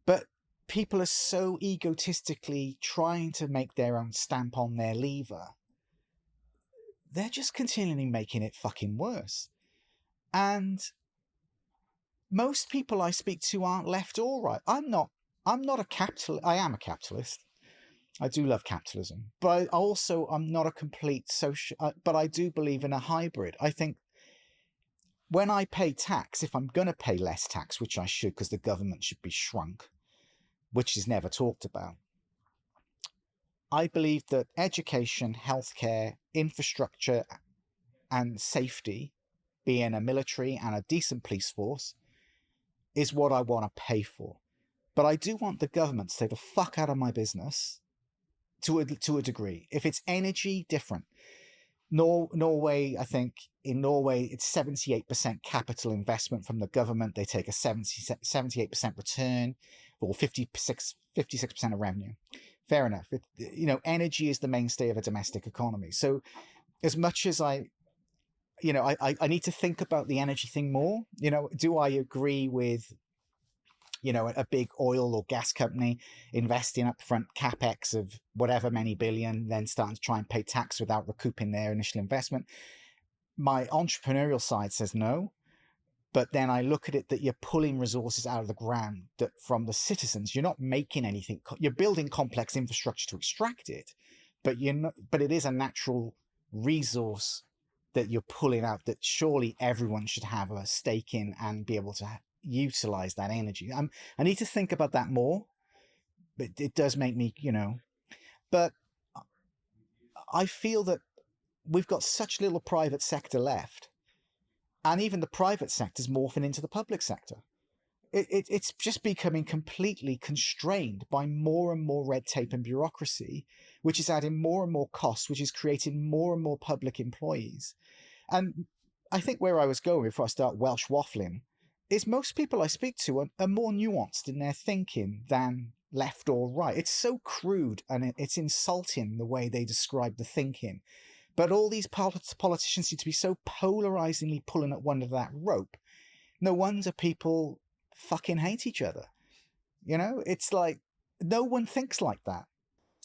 But people are so egotistically trying to make their own stamp on their lever. They're just continually making it fucking worse. And most people I speak to aren't left or right. I'm not a capitalist. I am a capitalist. I do love capitalism, but I'm not a complete social, but I do believe in a hybrid. I think when I pay tax, if I'm going to pay less tax, which I should, because the government should be shrunk, which is never talked about, I believe that education, healthcare, infrastructure, and safety, being a military and a decent police force, is what I want to pay for. But I do want the government to stay the fuck out of my business to a degree. If it's energy, different. Norway, I think in Norway, it's 78% capital investment from the government. They take a 78% return, or 56% of revenue. Fair enough. Energy is the mainstay of a domestic economy. So as much as I need to think about the energy thing more. Do I agree with, a big oil or gas company investing upfront capex of whatever many billion, then starting to try and pay tax without recouping their initial investment? My entrepreneurial side says no, but then I look at it that you're pulling resources out of the ground from the citizens. You're not making anything. You're building complex infrastructure to extract it, but it is a natural resource that you're pulling out that surely everyone should have a stake in and be able to utilize that energy. I need to think about that more, but it does make me, but I feel that we've got such little private sector left, and even the private sector is morphing into the public sector. It's just becoming completely constrained by more and more red tape and bureaucracy, which is adding more and more costs, which is creating more and more public employees. And I think where I was going before I start Welsh waffling is most people I speak to are more nuanced in their thinking than left or right. It's so crude and it's insulting the way they describe the thinking. But all these politicians seem to be so polarizingly pulling at one end of that rope. No wonder people fucking hate each other. It's like no one thinks like that.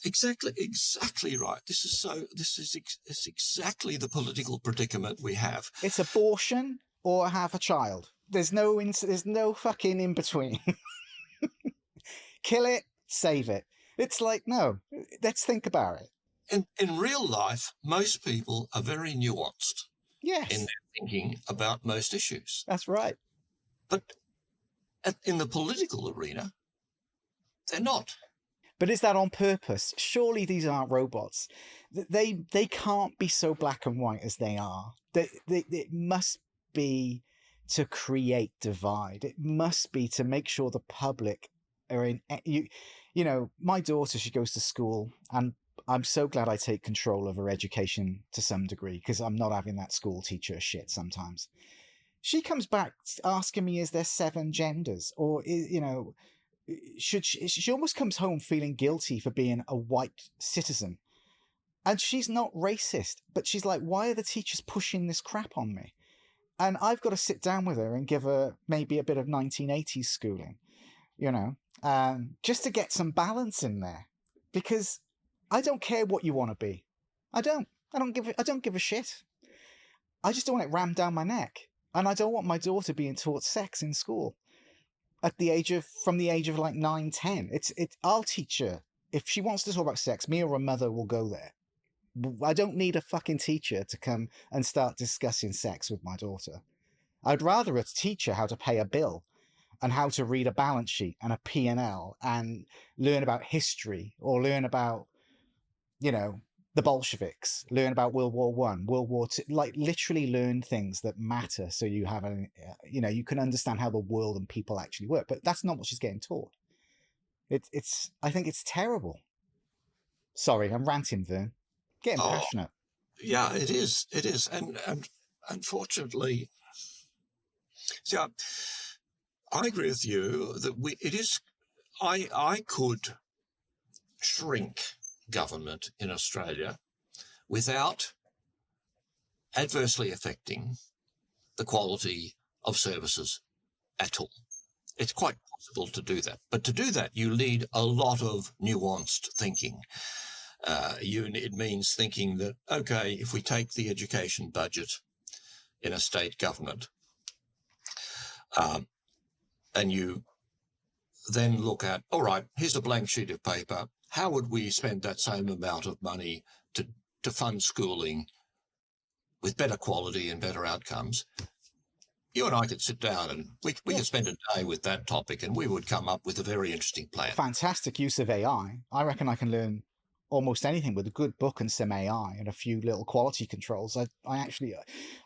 Exactly right. This is exactly the political predicament we have. It's abortion or have a child. There's no fucking in between. Kill it, save it. It's like, no, let's think about it. In real life, most people are very nuanced. Yes. In their thinking about most issues. That's right. But in the political arena, they're not. But is that on purpose? Surely these aren't robots. They can't be so black and white as they are. It must be to create divide. It must be to make sure the public are in. My daughter, she goes to school, and I'm so glad I take control of her education to some degree, because I'm not having that school teacher shit sometimes. She comes back asking me, is there 7 genders? Or, she almost comes home feeling guilty for being a white citizen. And she's not racist, but she's like, why are the teachers pushing this crap on me? And I've got to sit down with her and give her maybe a bit of 1980s schooling, just to get some balance in there. Because I don't care what you want to be. I don't give a shit. I just don't want it rammed down my neck. And I don't want my daughter being taught sex in school from the age of like 9, 10. I'll teach her. If she wants to talk about sex, me or her mother will go there. I don't need a fucking teacher to come and start discussing sex with my daughter. I'd rather a teacher how to pay a bill and how to read a balance sheet and a P&L and learn about history, or learn about, the Bolsheviks, learn about World War I, World War II, like literally learn things that matter, so you have you can understand how the world and people actually work. But that's not what she's getting taught. I think it's terrible. Sorry, I'm ranting, Vern. Getting passionate. Yeah, it is. It is. And unfortunately, see, I agree with you that I could shrink government in Australia without adversely affecting the quality of services at all. It's quite possible to do that. But to do that, you need a lot of nuanced thinking. It means thinking that, okay, if we take the education budget in a state government, and you then look at, all right, here's a blank sheet of paper. How would we spend that same amount of money to fund schooling with better quality and better outcomes? You and I could sit down and we could spend a day with that topic and we would come up with a very interesting plan. Fantastic use of AI. I reckon I can learn almost anything with a good book and some AI and a few little quality controls. I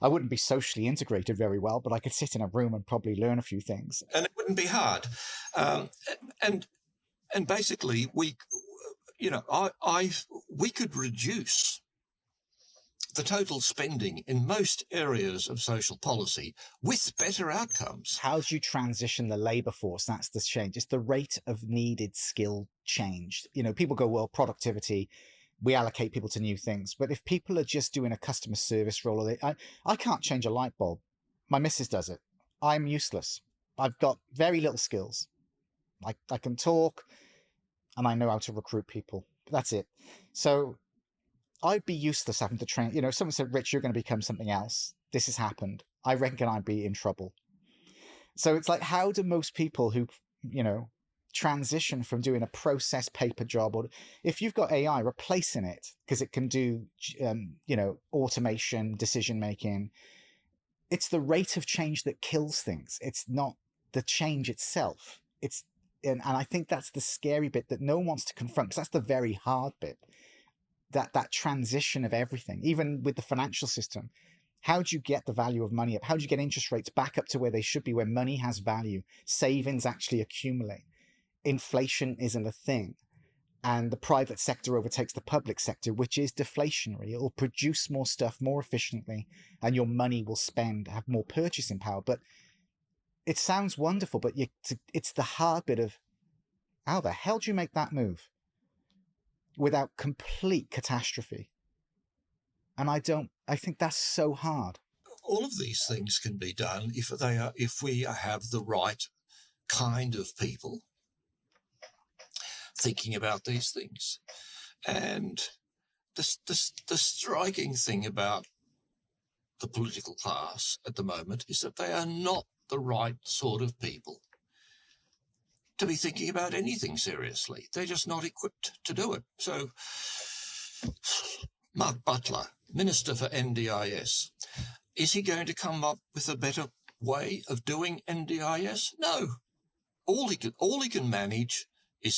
wouldn't be socially integrated very well, but I could sit in a room and probably learn a few things. And it wouldn't be hard. And basically we could reduce the total spending in most areas of social policy with better outcomes. How do you transition the labour force? That's the change. It's the rate of needed skill changed. People go, well, productivity, we allocate people to new things. But if people are just doing a customer service role, I can't change a light bulb. My missus does it. I'm useless. I've got very little skills. I can talk and I know how to recruit people. That's it. So I'd be useless having to train. If someone said, Rich, you're going to become something else. This has happened. I reckon I'd be in trouble. So it's like, how do most people who, transition from doing a process paper job, or if you've got AI replacing it because it can do, automation, decision making, it's the rate of change that kills things. It's not the change itself. And I think that's the scary bit that no one wants to confront, because that's the very hard bit. That transition of everything, even with the financial system. How do you get the value of money up? How do you get interest rates back up to where they should be, where money has value, savings actually accumulate, inflation isn't a thing, and the private sector overtakes the public sector, which is deflationary? It will produce more stuff more efficiently, and your money will have more purchasing power. But it sounds wonderful, but it's the hard bit of, how the hell do you make that move without complete catastrophe? And I think that's so hard. All of these things can be done if we have the right kind of people thinking about these things. And the striking thing about the political class at the moment is that they are not the right sort of people to be thinking about anything seriously. They're just not equipped to do it. So Mark Butler, Minister for NDIS, is he going to come up with a better way of doing NDIS? No. All he can manage is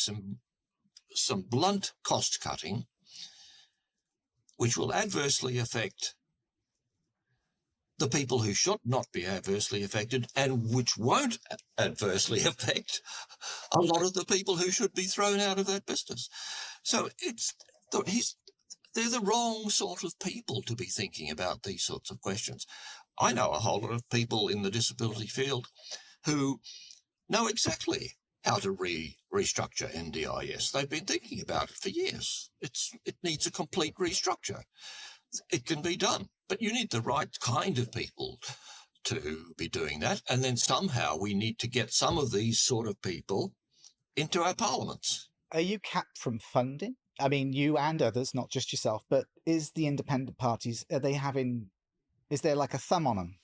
some blunt cost cutting, which will adversely affect the people who should not be adversely affected, and which won't adversely affect a lot of the people who should be thrown out of that business. So they're the wrong sort of people to be thinking about these sorts of questions. I know a whole lot of people in the disability field who know exactly how to restructure NDIS. They've been thinking about it for years. It needs a complete restructure. It can be done, but you need the right kind of people to be doing that. And then somehow we need to get some of these sort of people into our parliaments. Are you capped from funding? I mean, you and others, not just yourself, but is the independent parties, is there like a thumb on them?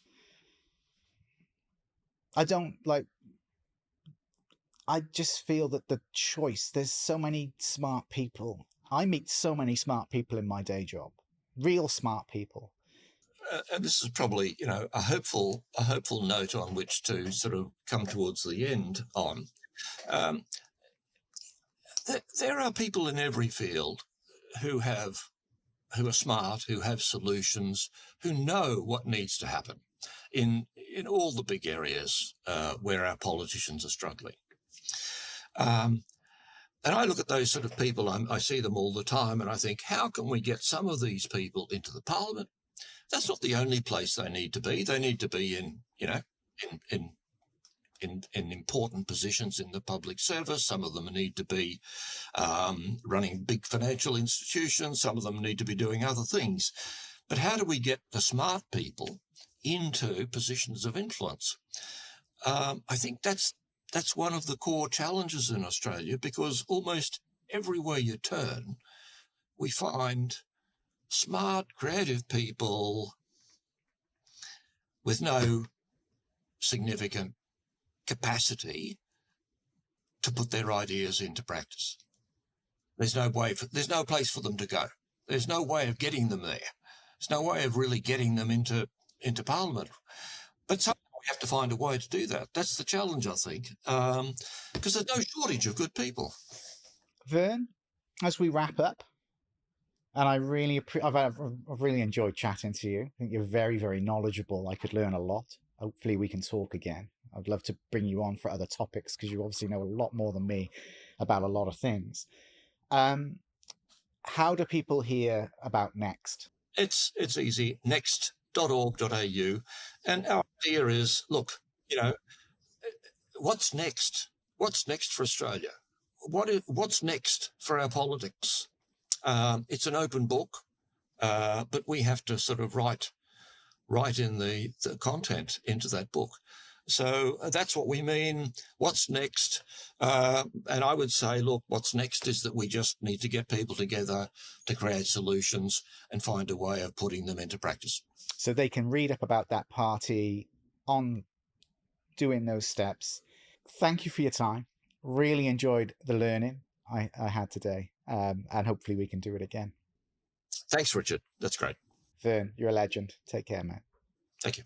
I just feel that the choice, there's so many smart people. I meet so many smart people in my day job, real smart people. And this is probably, a hopeful note on which to sort of come towards the end on. There are people in every field who are smart, who have solutions, who know what needs to happen in all the big areas where our politicians are struggling. And I look at those sort of people, I see them all the time, and I think, how can we get some of these people into the parliament? That's not the only place they need to be. They need to be in, you know, in important positions in the public service. Some of them need to be running big financial institutions. Some of them need to be doing other things. But how do we get the smart people into positions of influence? I think that's one of the core challenges in Australia, because almost everywhere you turn, we find smart, creative people with no significant capacity to put their ideas into practice. There's no place for them to go. There's no way of getting them there. There's no way of really getting them into Parliament. But somehow we have to find a way to do that. That's the challenge, I think, because there's no shortage of good people. Vern, as we wrap up, and I've really enjoyed chatting to you. I think you're very, very knowledgeable. I could learn a lot. Hopefully we can talk again. I'd love to bring you on for other topics, because you obviously know a lot more than me about a lot of things. How do people hear about Next? It's easy, next.org.au. And our idea is, look, you know, what's next? What's next for Australia? What's next for our politics? It's an open book, but we have to sort of write in the content into that book. So that's what we mean. What's next? And I would say, look, what's next is that we just need to get people together to create solutions and find a way of putting them into practice. So they can read up about that party on doing those steps. Thank you for your time. Really enjoyed the learning I had today, and hopefully we can do it again. Thanks, Richard. That's great. Vern, you're a legend. Take care, mate. Thank you.